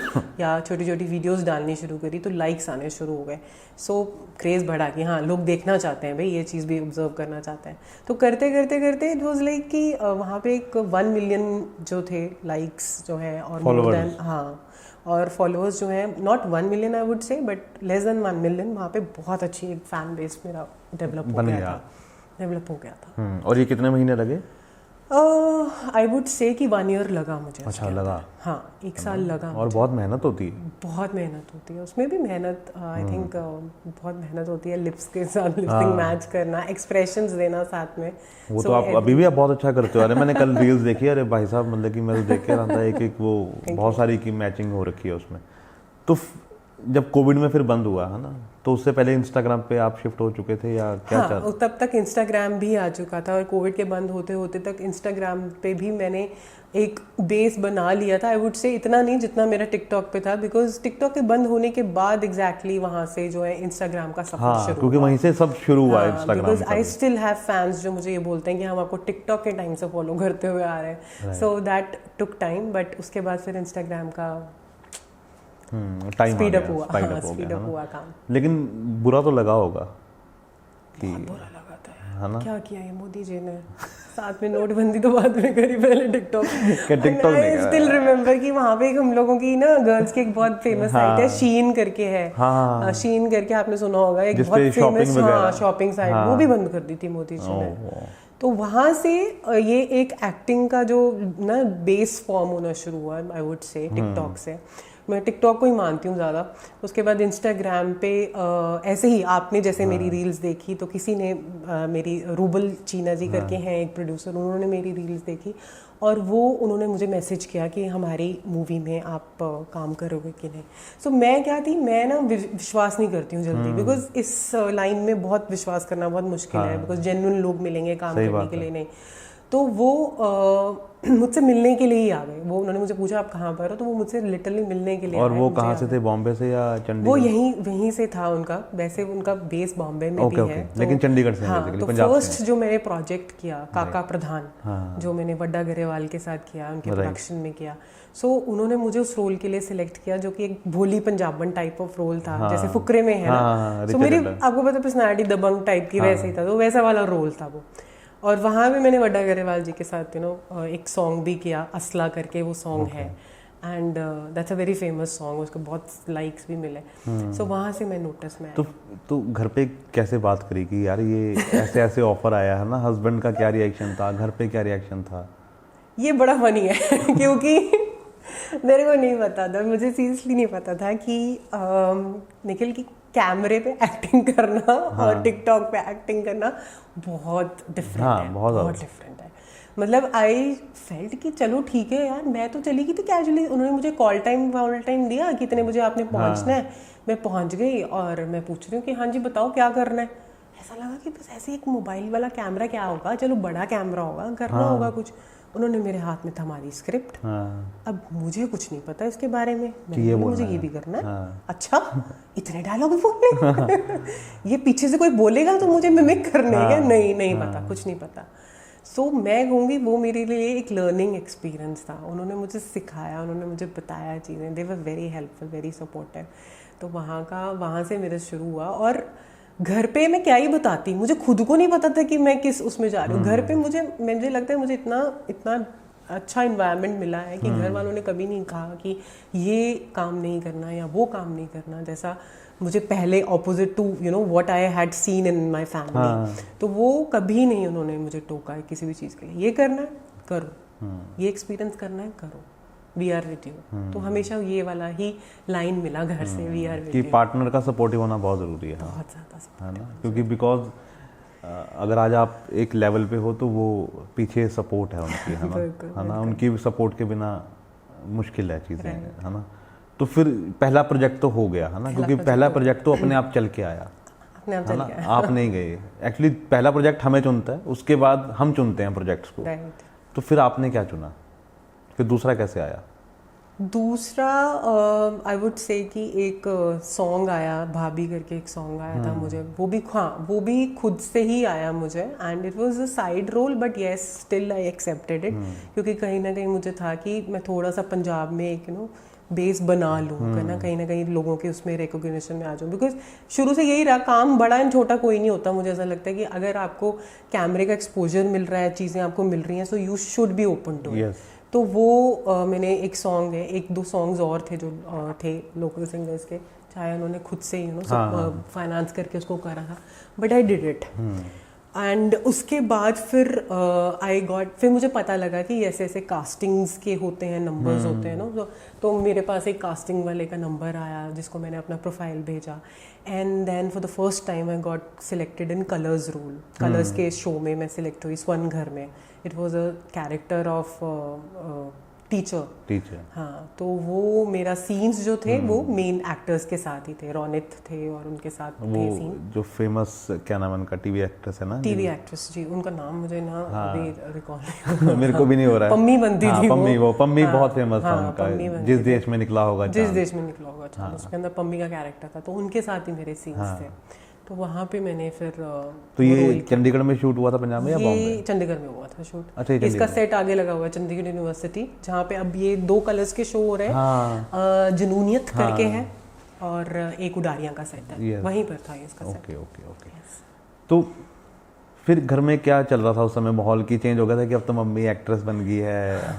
या छोटी छोटी वीडियोस डालनी शुरू करी, तो लाइक्स आने शुरू हो गए। सो क्रेज़ बढ़ा कि हाँ लोग देखना चाहते हैं भाई, ये चीज़ भी ऑब्जर्व करना चाहते हैं। तो करते करते करते इट वाज लाइक कि वहाँ पे एक 1 मिलियन जो थे लाइक्स जो है, और मोर देन, हाँ, और फॉलोअर्स जो हैं, नॉट 1 मिलियन आई वुड से, बट लेस देन 1 मिलियन। वहाँ पे बहुत अच्छी एक फैन बेस मेरा डेवलप हो गया था। और ये कितने महीने लगे? आई वुड से कि 1 ईयर लगा मुझे। अच्छा, लगा? हाँ, 1 साल लगा। और बहुत मेहनत होती है। बहुत मेहनत होती है उसमें भी, मेहनत आई थिंक बहुत मेहनत होती है। लिप्स के साथ लिपसिंग मैच करना, एक्सप्रेशंस देना साथ में। वो तो आप अभी भी आप बहुत अच्छा करते हो। अरे मैंने कल रील्स देखी, अरे भाई साहब, मतलब कि मैं तो देख के रहा था एक वो बहुत सारी की मैचिंग हो रखी है उसमें। तो जब कोविड में फिर बंद हुआ है ना, तो उससे पहले इंस्टाग्राम पे आप शिफ्ट हो चुके थे या क्या? हाँ, तब तक इंस्टाग्राम भी आ चुका था, और कोविड के बंद होते होते तक इंस्टाग्राम पे भी मैंने एक बेस बना लिया था। आई वुड से इतना नहीं जितना मेरा टिकटॉक पे था, बिकॉज टिकटॉक के बंद होने के बाद एग्जैक्टली वहाँ से जो है इंस्टाग्राम का सफर शुरू हुआ, क्योंकि वहीं से सब शुरू हुआ Instagram. Because I still have fans जो मुझे ये बोलते हैं कि हम आपको टिकटॉक के टाइम से फॉलो करते हुए आ रहे हैं। So that took time, but उसके बाद फिर इंस्टाग्राम का टाइम स्पीड अप हुआ, स्पीड अप हुआ काम। लेकिन बुरा तो लगा होगा कि बहुत बुरा लगा था है ना, क्या किया ये मोदी जी ने, साथ में नोटबंदी तो बाद में करी, पहले टिकटॉक नहीं स्टिल रिमेम्बर कि वहाँ पे हम लोगों की ना गर्ल्स की एक बहुत फेमस साइट है, शीन करके है, शीन करके आपने सुना होगा, एक बहुत फेमस शॉपिंग साइट, वो भी बंद कर दी थी मोदी जी ने। तो वहाँ से ये एक एक्टिंग का जो ना बेस फॉर्म होना शुरू हुआ, आई वुड से टिकटॉक से। मैं टिकटॉक को ही मानती हूँ ज़्यादा। उसके बाद इंस्टाग्राम पे ऐसे ही आपने जैसे मेरी रील्स देखी, तो किसी ने मेरी रूबल चीना जी करके हैं एक प्रोड्यूसर, उन्होंने मेरी रील्स देखी और वो उन्होंने मुझे मैसेज किया कि हमारी मूवी में आप काम करोगे कि नहीं। सो मैं क्या थी, मैं ना विश्वास नहीं करती हूँ जल्दी, बिकॉज इस लाइन में बहुत विश्वास करना बहुत मुश्किल है, बिकॉज जेन्युइन लोग मिलेंगे काम करने के लिए, नहीं। तो वो मुझसे मिलने के लिए ही आ गए। वो उन्होंने मुझे पूछा आप कहाँ पर हो, तो वो मुझसे लिटरली मिलने के लिए और वो कहाँ से थे, बॉम्बे से या चंडीगढ़? वो वहीं से था उनका, वैसे उनका बेस बॉम्बे में भी है, लेकिन चंडीगढ़ से। हाँ, तो फर्स्ट जो मैंने प्रोजेक्ट किया काका प्रधान, जो मैंने वड्डा गरेवाल के साथ किया, उनके प्रोडक्शन में किया, सो उन्होंने मुझे उस रोल के लिए सिलेक्ट किया, जो कि एक भोली पंजाबन टाइप ऑफ रोल था, जैसे फुकरे में है ना। सो मेरी आपको पता पर्सनैलिटी दबंग टाइप की वैसे ही था, तो वैसा वाला रोल था वो। और वहाँ भी मैंने वड्डा गरेवाल जी के साथ एक सॉन्ग भी किया, असला करके वो सॉन्ग है, and that's a very famous song, उसको बहुत लाइक्स भी मिले। सो वहाँ से मैं नोटिस में तो घर पे कैसे बात करी कि यार ये ऐसे ऐसे ऑफर आया है ना, हस्बैंड का क्या रिएक्शन था, घर पे क्या रिएक्शन था? ये बड़ा फनी है क्योंकि मेरे को नहीं पता था, मुझे सीरियसली नहीं पता था कि निखिल की कैमरे पे एक्टिंग करना और टिकटॉक पे एक्टिंग करना बहुत डिफरेंट है, बहुत डिफरेंट है। मतलब आई फेल्ट कि चलो ठीक है यार, मैं तो चली गई थी कैजुअली, उन्होंने मुझे कॉल टाइम दिया कि इतने बजे आपने पहुंचना है, मैं पहुंच गई और मैं पूछ रही हूँ कि हाँ जी बताओ क्या करना है। ऐसा लगा कि बस ऐसे एक मोबाइल वाला कैमरा क्या होगा, चलो बड़ा कैमरा होगा, करना होगा कुछ। उन्होंने मेरे हाथ में थमा दी स्क्रिप्ट। अब मुझे कुछ नहीं पता इसके बारे में, मुझे ये भी करना है। अच्छा इतने डायलॉग बोलने ये पीछे से कोई बोलेगा तो मुझे मिमिक करने हैं? नहीं पता, कुछ नहीं पता। सो मैं कहूँगी वो मेरे लिए एक लर्निंग एक्सपीरियंस था। उन्होंने मुझे सिखाया, उन्होंने मुझे बताया चीज़ें, they were very helpful, very supportive. तो वहाँ से मेरा शुरू हुआ। और घर पे मैं क्या ही बताती, मुझे खुद को नहीं पता था कि मैं किस उसमें जा रही हूँ। घर पे मुझे लगता है मुझे इतना अच्छा इन्वायरमेंट मिला है कि घर वालों ने कभी नहीं कहा कि ये काम नहीं करना या वो काम नहीं करना, जैसा मुझे पहले opposite to what I had seen in my family. तो वो कभी नहीं उन्होंने मुझे टोका है किसी भी चीज़ के लिए। ये करना है करो, ये एक्सपीरियंस करना है करो, वी आर विद यू। तो हमेशा ये वाला ही लाइन मिला घर से, वी आर विद यू। कि पार्टनर का सपोर्टिव होना बहुत ज़रूरी है, बहुत ज़्यादा है ना, क्योंकि बिकॉज अगर आज आप एक लेवल पे हो तो वो पीछे सपोर्ट है उनकी, है ना, उनकी सपोर्ट के बिना मुश्किल है चीज़ें, है ना। तो फिर पहला प्रोजेक्ट तो हो गया, है ना, क्योंकि पहला प्रोजेक्ट तो अपने आप चल के आया, है ना, आप नहीं गए। एक्चुअली पहला प्रोजेक्ट हमें चुनता है, उसके बाद हम चुनते हैं प्रोजेक्ट्स को। तो फिर आपने क्या चुना, फिर दूसरा कैसे आया? दूसरा आई वुड से कि एक सॉन्ग आया, भाभी करके एक सॉन्ग आया था मुझे, वो भी खुद से ही आया मुझे, and it was a side role, but yes still I accepted it, क्योंकि कहीं ना कहीं मुझे था कि मैं थोड़ा सा पंजाब में एक बेस बना लूँ, कहीं ना कहीं लोगों के उसमें रिकॉग्निशन में आ जाऊँ। बिकॉज शुरू से यही रहा, काम बड़ा एंड छोटा कोई नहीं होता। मुझे ऐसा लगता है कि अगर आपको कैमरे का एक्सपोजर मिल रहा है, चीज़ें आपको मिल रही हैं, so you should be open to it. तो वो मैंने एक सॉन्ग है, एक दो सॉन्ग्स और थे जो थे लोकल सिंगर्स के, चाहे उन्होंने खुद से फाइनेंस करके उसको करा था, but I did it. And उसके बाद फिर मुझे पता लगा कि ऐसे ऐसे कास्टिंग्स के होते हैं, नंबर्स होते हैं ना। तो मेरे पास एक कास्टिंग वाले का नंबर आया जिसको मैंने अपना प्रोफाइल भेजा, and then for the first time I got selected in Colors role. Colors के शो में मैं सिलेक्ट हुई, स्वर्ण घर में। It was a character of teacher. हाँ, तो वो मेरा सीन्स जो थे वो मेन एक्टर्स के साथ ही थे, रौनित थे और उनके साथ थे सीन। जो फेमस क्या नाम उनका, टीवी एक्ट्रेस है ना, टीवी एक्ट्रेस जी, उनका नाम मुझे ना अभी रिकॉल मेरे को भी नहीं हो रहा है। पम्मी बनती थी वो पम्मी बहुत फेमस था उनका, जिस देश में निकला होगा, उसके अंदर पम्मी का कैरेक्टर था, तो उनके साथ ही मेरे सीन्स थे। तो वहाँ पे मैंने फिर तो ये चंडीगढ़ में शूट हुआ था पंजाब में या बॉम्बे? ये चंडीगढ़ में हुआ था शूट। अच्छा, इसका सेट आगे लगा हुआ है चंडीगढ़ यूनिवर्सिटी, जहाँ पे अब ये 2 कलर्स के शो हो रहे हैं। जुनूनियत करके है और एक उडारियाँ का सेट है, वहीं पर था इसका सेट। ओके। तो फिर घर में क्या चल रहा था उस समय? माहौल की चेंज हो गया था कि अब तो मम्मी एक्ट्रेस बन गई है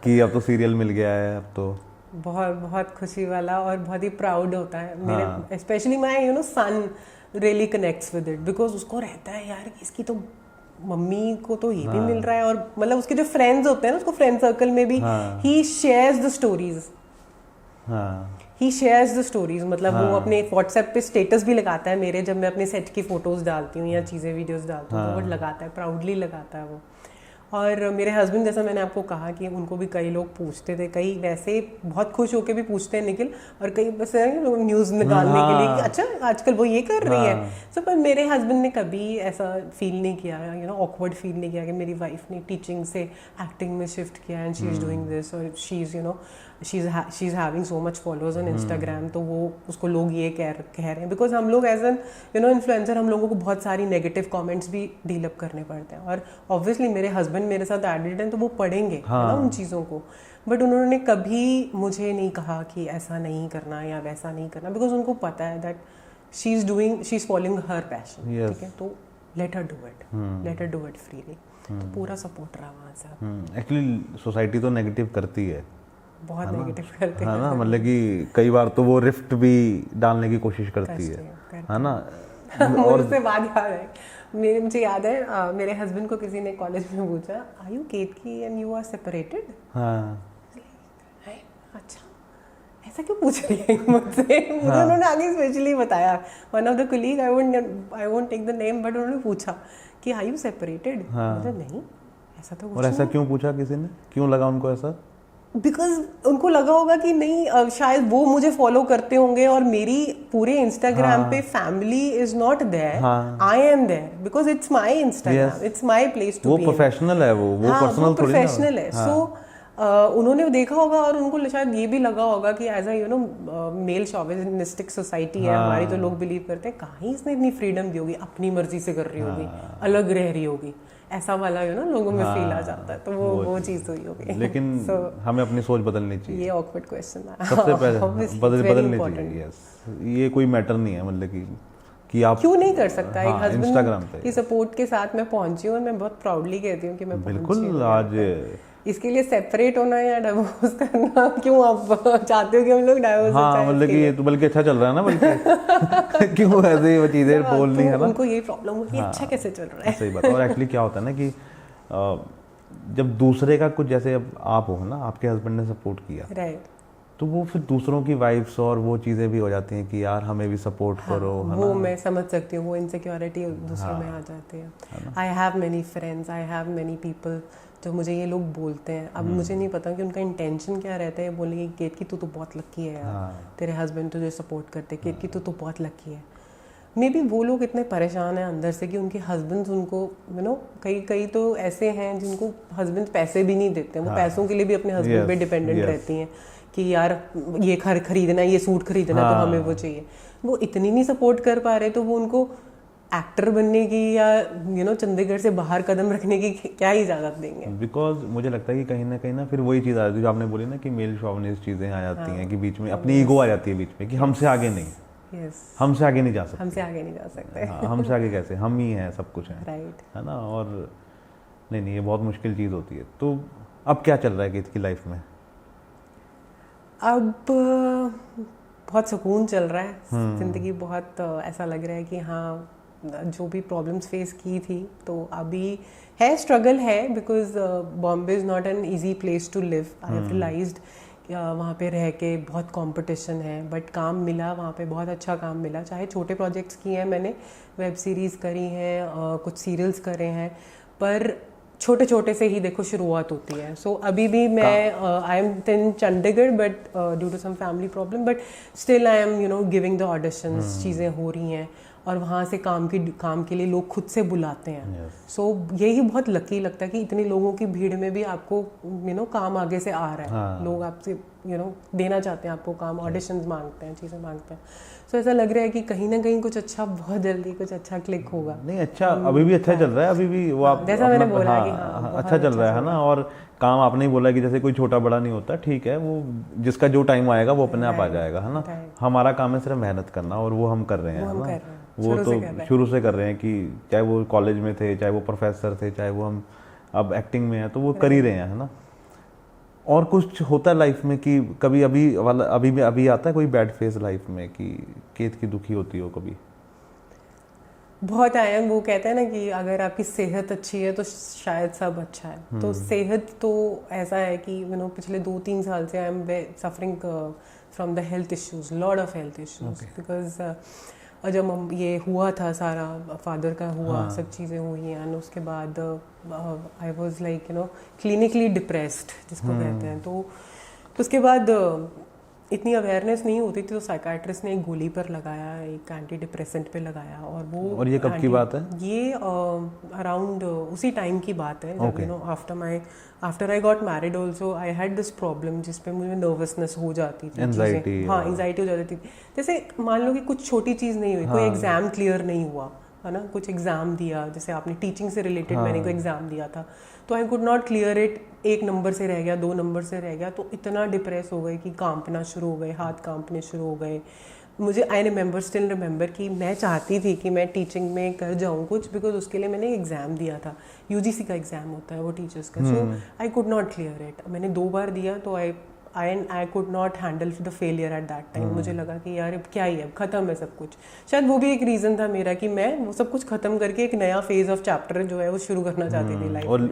कि अब तो सीरियल मिल गया है? अब तो बहुत बहुत खुशी वाला और बहुत ही प्राउड होता है मेरे, specially my son really connects with it, because उसको रहता है यार इसकी तो मम्मी को तो ये भी मिल रहा है, और मतलब उसके जो फ्रेंड्स होते हैं ना, उसको फ्रेंड सर्कल में भी he shares the stories, he shares the stories. मतलब वो अपने व्हाट्सएप पे स्टेटस भी लगाता है मेरे, जब मैं अपने सेट की फोटोज डालती हूँ या चीज़ें वीडियोस डालती हूँ, तो वो लगाता है, प्राउडली लगाता है वो। और मेरे हस्बैंड, जैसा मैंने आपको कहा कि उनको भी कई लोग पूछते थे, कई वैसे बहुत खुश होके भी पूछते हैं निखिल, और कई बस न्यूज़ निकालने के लिए कि अच्छा आजकल वो ये कर रही है। सो पर मेरे हस्बैंड ने कभी ऐसा फील नहीं किया, ऑकवर्ड फील नहीं किया कि मेरी वाइफ ने टीचिंग से एक्टिंग में शिफ्ट किया and she is doing this, और she is having so much followers on Instagram, तो वो उसको लोग ये कह रहे हैं। बिकॉज हम लोग एज एन इन्फ्लुएंसर, हम लोगों को बहुत सारी नेगेटिव कमेंट्स भी डील अप करने पड़ते हैं, और ऑब्वियसली मेरे हस्बैंड मेरे साथ एडिड हैं तो वो पढ़ेंगे है ना उन चीज़ों को, बट उन्होंने कभी मुझे नहीं कहा कि ऐसा नहीं करना या वैसा नहीं करना, बिकॉज उनको पता है that she is following her passion, ठीक है, तो let her do it freely. तो पूरा सपोर्ट रहा वहाँ से। एक्चुअली सोसाइटी तो नेगेटिव करती है, बहुत नेगेटिव करते हैं ना, मतलब कि कई बार तो वो रिफ्ट भी डालने की कोशिश करती है ना। और उससे बात याद है, मुझे याद है मेरे हस्बैंड को किसी ने कॉलेज में पूछा, are you Ketki and you are separated? अच्छा ऐसा क्यों पूछ रही है मुझसे? मुझे उन्होंने आगे स्पेशली बताया, one of the colleague, I won't take the name, but उन्होंने पूछा कि आर यू सेपरेटेड? मतलब नहीं, ऐसा तो कुछ नहीं। और ऐसा क्यों पूछा किसी ने, क्यों लगा उनको ऐसा? बिकॉज उनको लगा होगा कि नहीं, शायद वो मुझे फॉलो करते होंगे और मेरी पूरे इंस्टाग्राम पे family is not there, I am there, because it's my Instagram, it's my place to be. वो प्रोफेशनल है, वो पर्सनल थोड़ी ना, प्रोफेशनल है। सो उन्होंने देखा होगा और उनको शायद ये भी लगा होगा कि as a male chauvinistic society है हमारी, तो लोग बिलीव करते हैं कहीं इसने इतनी फ्रीडम दी होगी, अपनी मर्जी से कर रही होगी, अलग रह रही होगी, ऐसा वाला लोगों में फील आ जाता है, तो वो चीज़ हुई होगी। लेकिन हमें अपनी सोच बदलनी चाहिए, ये ऑकवर्ड क्वेश्चन है, सबसे पहले बदलनी चाहिए। यस, ये कोई मैटर नहीं है, मतलब कि आप क्यों नहीं कर सकता। एक हस्बैंड की सपोर्ट के साथ मैं पहुंची हूँ और मैं बहुत प्राउडली कहती हूँ कि मैं बिल्कुल। आज इसके लिए सेपरेट होना या डिवोर्स करना, क्यों आप चाहते हो कि हम लोग डिवोर्स हो जाए? मतलब कि ये तो बल्कि अच्छा चल रहा है ना, बल्कि क्यों ऐसे वो चीज़ें बोलनी है ना, उनको यही प्रॉब्लम होती है, अच्छा कैसे चल रहा है। सही बात। और एक्चुअली क्या होता है ना कि जब दूसरे का कुछ, जैसे अब आप हो ना, आपके हस्बैंड ने सपोर्ट किया, राइट, तो वो फिर दूसरों की वाइफ्स और वो चीज़ें भी हो जाती हैं कि यार हमें भी सपोर्ट करो, वो मैं समझ सकती हूँ, वो इनसिक्योरिटी दूसरों में आ जाती है। I have many friends, I have many people जो मुझे ये लोग बोलते हैं। अब मुझे नहीं पता कि उनका इंटेंशन क्या रहता है, बोलेंगे केतकी तू तो बहुत लकी है यार, तेरे हस्बैंड तुझे सपोर्ट करते, केतकी तू तो बहुत लकी है। मे बी वो लोग इतने परेशान हैं अंदर से कि उनके हस्बैंड्स उनको कई तो ऐसे हैं जिनको हस्बैंड पैसे भी नहीं देते, वो पैसों के लिए भी अपने हस्बैंड पे डिपेंडेंट रहती हैं कि यार ये खरीदना, ये सूट खरीदना, तो हमें वो चाहिए। वो इतनी नहीं सपोर्ट कर पा रहे, तो वो उनको एक्टर बनने की या चंडीगढ़ से बाहर कदम रखने की क्या ही इजाज़त देंगे। बिकॉज मुझे लगता है कि कहीं ना फिर वही चीज़ आ जाती है जो आपने बोली ना, कि मेल शॉविनिस्ट चीज़ें आ जाती हैं, कि बीच में अपनी ईगो आ जाती है बीच में, कि हमसे आगे नहीं, हमसे आगे नहीं जा सकते, हमसे आगे नहीं जा सकते, हमसे आगे कैसे, हम ही हैं, सब कुछ है, राइट, है ना। और नहीं, ये बहुत मुश्किल चीज़ होती है। तो अब क्या चल रहा है किसकी लाइफ में? अब बहुत सुकून चल रहा है, ज़िंदगी बहुत ऐसा लग रहा है कि हाँ, जो भी प्रॉब्लम्स फेस की थी तो अभी है, स्ट्रगल है, because Bombay is not an easy place to live. I have realised वहाँ पे रह के बहुत कंपटीशन है, बट काम मिला वहाँ पे, बहुत अच्छा काम मिला। चाहे छोटे प्रोजेक्ट्स किए हैं मैंने, वेब सीरीज़ करी हैं, कुछ सीरियल्स करे हैं, पर छोटे छोटे से ही देखो शुरुआत होती है। सो अभी भी मैं I am in Chandigarh, but due to some family problem, but still I am giving the auditions, चीज़ें हो रही हैं। और वहाँ से काम के लिए लोग खुद से बुलाते हैं। सो यही बहुत लकी लगता है कि इतने लोगों की भीड़ में भी आपको काम आगे से आ रहा है। लोग आपसे देना चाहते हैं आपको काम, ऑडिशंस मांगते हैं, चीज़ें मांगते हैं। सो ऐसा लग रहा है कि कहीं ना कहीं कुछ अच्छा, बहुत जल्दी कुछ अच्छा क्लिक होगा। नहीं अच्छा, अभी भी अच्छा चल रहा है, अभी भी वो आप जैसा मैंने बोला कि अच्छा चल रहा है ना। और काम आपने ही बोला कि जैसे कोई छोटा बड़ा नहीं होता, ठीक है, वो जिसका जो टाइम आएगा वो अपने आप आ जाएगा, है ना। हमारा काम है सिर्फ मेहनत करना, और वो हम कर रहे हैं, है ना। वो तो शुरू से कर रहे हैं कि चाहे वो कॉलेज में थे, चाहे वो प्रोफेसर थे, चाहे वो हम अब एक्टिंग में है, तो वो कर ही रहे हैं, है ना। और कुछ होता है लाइफ में कि कभी अभी आता है कोई बैड फेज लाइफ में कि केत की दुखी होती हो कभी? बहुत आए हैं। वो कहते हैं ना कि अगर आपकी सेहत अच्छी है तो शायद सब अच्छा है। तो सेहत तो ऐसा है कि पिछले 2-3 साल से I am suffering from the health issues, lot of health issues, because जब हम ये हुआ था सारा, फादर का हुआ, सब चीज़ें हुई हैं, और उसके बाद I was like clinically depressed जिसको कहते हैं। तो उसके बाद इतनी अवेयरनेस नहीं होती थी, तो साइकाट्रिस्ट ने एक गोली पर लगाया, एक एंटी डिप्रेसेंट पे लगाया। और ये कब की बात है? ये अराउंड उसी टाइम की बात है जब after I got married also I had this problem जिसपे मुझे नर्वसनेस हो जाती थी, एंजाइटी हो जाती थी। जैसे मान लो कि कुछ छोटी चीज़ नहीं हुई, कोई एग्जाम क्लियर नहीं हुआ, है ना, कुछ एग्ज़ाम दिया, जैसे आपने टीचिंग से रिलेटेड मैंने कोई एग्ज़ाम दिया था, तो I could not clear it, 1 number से रह गया, 2 नंबर से रह गया, तो इतना डिप्रेस हो गए कि कांपना शुरू हो गए, हाथ कांपने शुरू हो गए मुझे। आई स्टिल रिमेंबर कि मैं चाहती थी कि मैं टीचिंग में कर जाऊँ कुछ, बिकॉज उसके लिए मैंने एग्ज़ाम दिया था, UGC का एग्ज़ाम होता है वो टीचर्स का। So I could not clear it. मैंने 2 बार दिया, तो I could not handle the failure at that time. मुझे लगा कि यार अब क्या ही है, अब खत्म है सब कुछ। शायद वो भी एक रीज़न था मेरा कि मैं वो सब कुछ खत्म करके एक नया फेज ऑफ चैप्टर जो है वो शुरू करना चाहती थी लाइफ में।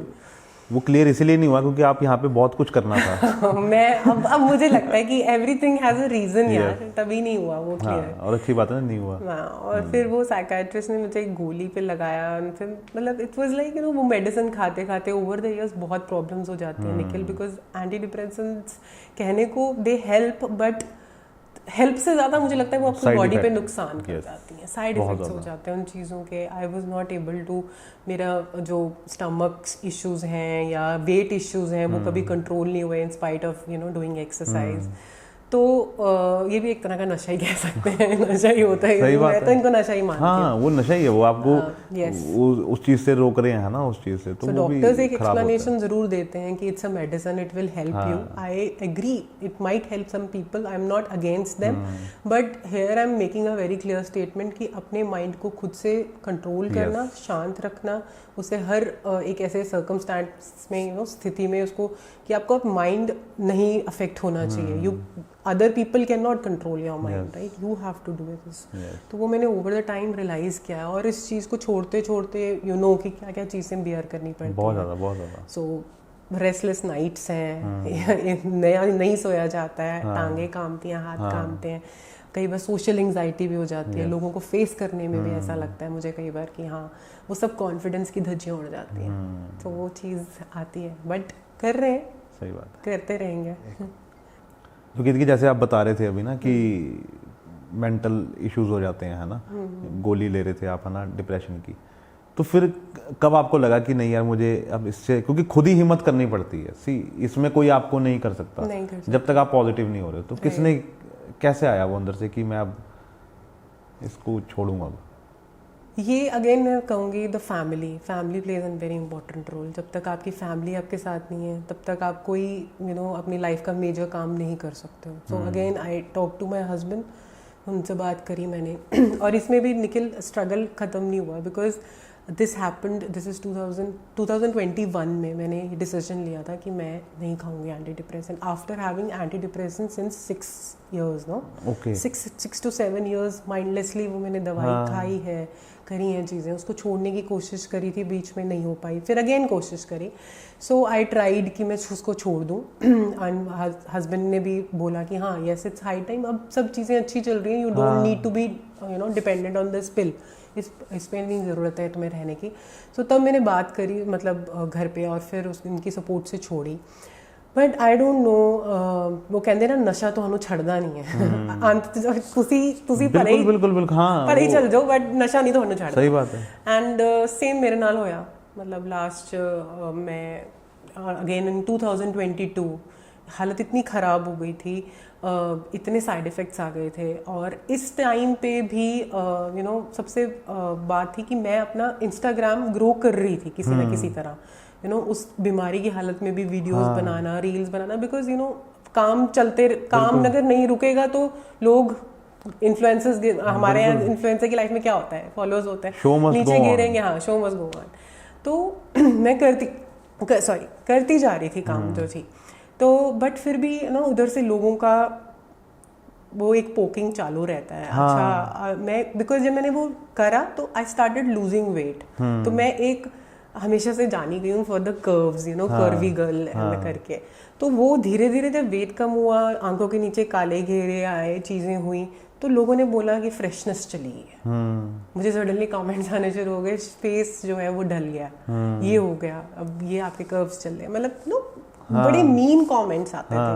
वो क्लियर इसलिए नहीं हुआ क्योंकि आप यहाँ पे बहुत कुछ करना था। मैं अब मुझे लगता है कि एवरीथिंग हैज अ रीजन यार, तभी नहीं हुआ वो क्लियर। और अच्छी बात है नहीं हुआ। और फिर वो साइकाट्रिस्ट ने मुझे एक गोली पे लगाया, फिर मतलब इट वाज लाइक वो मेडिसिन खाते खाते ओवर द इयर्स बहुत प्रॉब्लम्स हो जाती हैं निखिल, बिकॉज एंटी डिप्रेसेंट्स कहने को दे हेल्प, बट हेल्प से ज़्यादा मुझे लगता है वो अपनी बॉडी पे नुकसान कर जाती हैं, साइड इफेक्ट्स हो जाते हैं उन चीज़ों के। I was not able to, मेरा जो स्टमक इश्यूज हैं या वेट इश्यूज हैं वो कभी कंट्रोल नहीं हुए in spite of doing exercise. तो ये भी एक तरह का नशा ही कह सकते हैं, नशा ही होता है, मैं तो इनको नशा ही मानती हूँ। हाँ, वो नशा ही है, वो आपको उस चीज से रोक रहे हैं ना, उस चीज से। तो डॉक्टर्स एक एक्सप्लेनेशन जरूर देते हैं कि it's a medicine, it will help you. I agree, it might help some people, I am not against them, but here I am making a very clear statement कि अपने माइंड को खुद से कंट्रोल करना, शांत रखना, उसे हर एक ऐसे सर्कमस्टांस में स्थिति में उसको कि आपको माइंड नहीं अफेक्ट होना चाहिए। You other people can not control your mind, right, you have to do it this. तो वो मैंने ओवर द टाइम रियलाइज किया, और इस चीज़ को छोड़ते छोड़ते कि क्या क्या चीज़ें बियर करनी पड़ती हैं, बहुत ज़्यादा। सो रेस्टलेस नाइट्स हैं, नहीं सोया जाता है, टांगे कांपती हैं, हाथ कांपते हैं, कई बार सोशल एंजाइटी भी हो जाती है, लोगों को फेस करने में भी ऐसा लगता है मुझे कई बार कि हाँ वो सब कॉन्फिडेंस की धज्जियाँ उड़ जाती हैं। तो वो चीज़ आती है, बट कर रहे हैं, सही बात, करते रहेंगे। तो कि जैसे आप बता रहे थे अभी ना कि मेंटल इश्यूज हो जाते हैं, है ना, गोली ले रहे थे आप, है ना, डिप्रेशन की, तो फिर कब आपको लगा कि नहीं यार मुझे अब इससे, क्योंकि खुद ही हिम्मत करनी पड़ती है, इसमें कोई आपको नहीं कर सकता जब तक आप पॉजिटिव नहीं हो रहे, तो किसने, कैसे आया वो अंदर से कि मैं अब इसको छोड़ूंगा? अब ये अगेन मैं कहूँगी the family plays an very important role. जब तक आपकी फैमिली आपके साथ नहीं है तब तक आप कोई अपनी लाइफ का मेजर काम नहीं कर सकते हो। So again I talk to my husband, उनसे बात करी मैंने और इसमें भी निखिल स्ट्रगल ख़त्म नहीं हुआ, because this happened, this is 2021 में मैंने ये डिसीजन लिया था कि मैं नहीं खाऊंगी anti depressant, after having anti depressant since 6 years, no, 6 to 7 years mindlessly वो मैंने दवाई खाई है, करी हैं चीज़ें, उसको छोड़ने की कोशिश करी थी, बीच में नहीं हो पाई, फिर अगेन कोशिश करी। सो आई ट्राइड कि मैं उसको छोड़ दूँ, एंड हस्बैंड ने भी बोला कि हाँ यस इट्स हाई टाइम, अब सब चीज़ें अच्छी चल रही हैं, you don't need to be dependent on this pill, इस पे नहीं ज़रूरत है तुम्हें रहने की। सो तब मैंने बात करी मतलब घर पे, और फिर उनकी सपोर्ट से छोड़ी। बट आई डोंट नो, वो कहते ना नशा ਤੁਹਾਨੂੰ ਛੱਡਦਾ ਨਹੀਂ ਹੈ ਅੰਤ ਤੁਸੀਂ ਬਿਲਕੁਲ ਹਾਂ ਪਰ ਹੀ ਚੱਲ ਜਾਓ ਬਟ ਨਸ਼ਾ ਨਹੀਂ ਤੁਹਾਨੂੰ ਛੱਡਦਾ। ਸਹੀ ਬਾਤ ਹੈ। ਐਂਡ ਸੇਮ ਮੇਰੇ ਨਾਲ ਹੋਇਆ, मतलब लास्ट मैं अगेन इन 2022 हालत इतनी ख़राब हो गई थी, इतने साइड इफ़ेक्ट्स आ गए थे। और इस टाइम पे भी यू नो सबसे बात थी कि मैं अपना इंस्टाग्राम ग्रो कर रही थी किसी ना किसी तरह, यू नो उस बीमारी की हालत में भी videos banana, reels banana, because you know काम अगर नहीं रुकेगा तो लोग इन्फ्लुएंसर्स, हमारे यहाँ इन्फ्लुएंसर की लाइफ में क्या होता है, फॉलोअर्स होते हैं, नीचे गिरेंगे, हाँ शो मस्ट गो ऑन। तो मैं करती जा रही थी काम जो थी, तो बट फिर भी ना उधर से लोगों का वो एक पोकिंग चालू रहता है। अच्छा मैं बिकॉज जब मैंने वो करा तो आई स्टार्टेड लूजिंग वेट, तो मैं एक हमेशा से जानी गई हूँ for the curves, you know curvy girl करके। तो वो धीरे धीरे जब वेट कम हुआ, आंखों के नीचे काले घेरे आए, चीज़ें हुई, तो लोगों ने बोला कि फ्रेशनेस चली गई है। मुझे सडनली कमेंट्स आने शुरू हो गए, फेस जो है वो ढल गया, ये हो गया, अब ये आपके कर्व्स चल रहे, मतलब नो बड़े मीन कमेंट्स आते थे।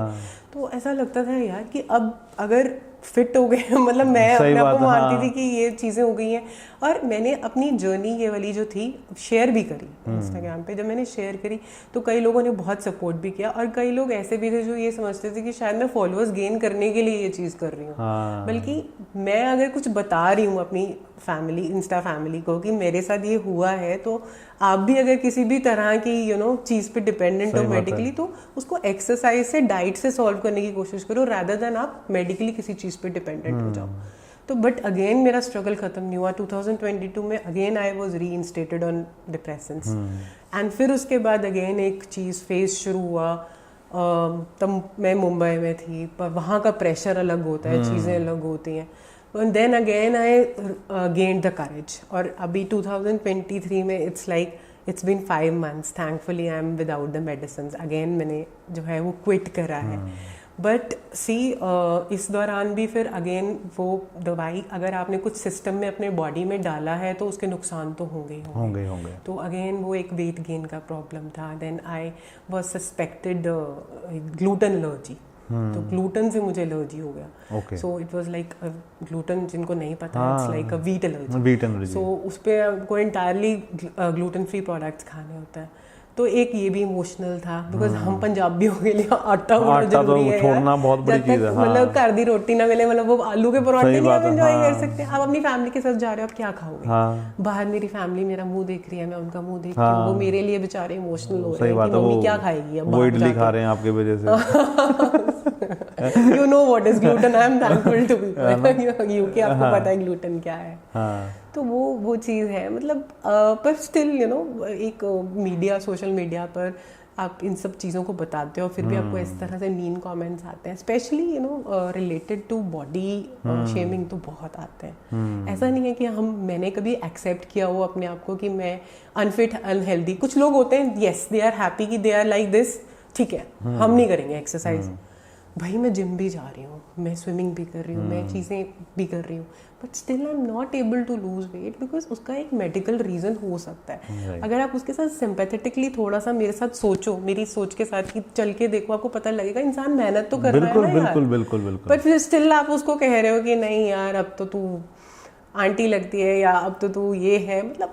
तो ऐसा लगता था यार कि अब अगर फिट हो गए मतलब मैं अपने आप को मानती थी कि ये चीज़ें हो गई हैं। और मैंने अपनी जर्नी ये वाली जो थी शेयर भी करी इंस्टाग्राम पे। जब मैंने शेयर करी तो कई लोगों ने बहुत सपोर्ट भी किया, और कई लोग ऐसे भी थे जो ये समझते थे कि शायद मैं फॉलोअर्स गेन करने के लिए ये चीज़ कर रही हूँ। बल्कि मैं अगर कुछ बता रही हूँ अपनी फैमिली, इंस्टा फैमिली को कि मेरे साथ ये हुआ है, तो आप भी अगर किसी भी तरह की यू नो चीज़ पे डिपेंडेंट हो मेडिकली, तो उसको एक्सरसाइज से, डाइट से सॉल्व करने की कोशिश करो, रादर देन आप मेडिकली किसी चीज़ पे डिपेंडेंट हो जाओ। तो बट अगेन मेरा स्ट्रगल खत्म नहीं हुआ। 2022 में अगेन आई वॉज री इंस्टेटेड ऑन डिप्रेशंस, एंड फिर उसके बाद अगेन एक चीज़ फेस शुरू हुआ। तब मैं मुंबई में थी, पर वहाँ का प्रेशर अलग होता है, चीज़ें अलग होती हैं। And then again I gained the courage, और अभी 2023 में it's like it's been 5 months, thankfully I am without the medicines again, मैंने जो है वो quit करा है। बट सी इस दौरान भी फिर अगेन वो दवाई अगर आपने कुछ सिस्टम में अपने बॉडी में डाला है तो उसके नुकसान तो होंगे। तो अगेन वो एक वेट गेन का प्रॉब्लम था। Then I was suspected gluten allergy, तो ग्लूटेन से मुझे एलर्जी हो गया। So it was like gluten, जिनको नहीं पता, it's like a wheat allergy. So उस पर आपको एंटायरली ग्लूटेन फ्री प्रोडक्ट्स खाने होता है। तो एक ये भी इमोशनल था, बिकॉज हम पंजाबियों के लिए आटा बहुत जरूरी है, छोड़ना बहुत बड़ी चीज है। मतलब घर दी रोटी ना मिले, मतलब वो आलू के पराठे नहीं आप एंजॉय कर सकते। आप अपनी फैमिली के साथ जा रहे हो, आप क्या खाओगे? बाहर मेरी फैमिली मेरा मुंह देख रही है, मैं उनका मुंह देख रही हूँ, वो मेरे लिए बेचारे इमोशनल हो रहे हैं कि मम्मी क्या खाएगी, अब वो इडली खा रहे हैं आपके वजह से। You know what is gluten? I am thankful to be UK, आपको पता है ग्लूटेन क्या है। तो वो चीज़ है, मतलब पर स्टिल यू नो एक मीडिया, सोशल मीडिया पर आप इन सब चीज़ों को बताते हो, फिर भी आपको इस तरह से मीन कमेंट्स आते हैं, specially you know related to body shaming तो बहुत आते हैं। ऐसा नहीं है कि मैंने कभी एक्सेप्ट किया हो अपने आप को कि मैं अनफिट, अनहेल्दी। कुछ लोग होते हैं, येस दे आर हैप्पी कि दे आर लाइक दिस, ठीक है हम नहीं करेंगे एक्सरसाइज। भाई मैं जिम भी जा रही हूँ, मैं स्विमिंग भी कर रही हूँ, मैं चीज़ें भी कर रही हूँ, but still I am not able to lose weight, because उसका एक मेडिकल रीज़न हो सकता है। अगर आप उसके साथ सिंपैथेटिकली थोड़ा सा मेरे साथ सोचो, मेरी सोच के साथ कि चल के देखो, आपको पता लगेगा इंसान मेहनत तो कर रहा है ना यार। बिल्कुल। पर फिर स्टिल आप उसको कह रहे हो कि नहीं यार अब तो तू आंटी लगती है, या अब तो तू ये है, मतलब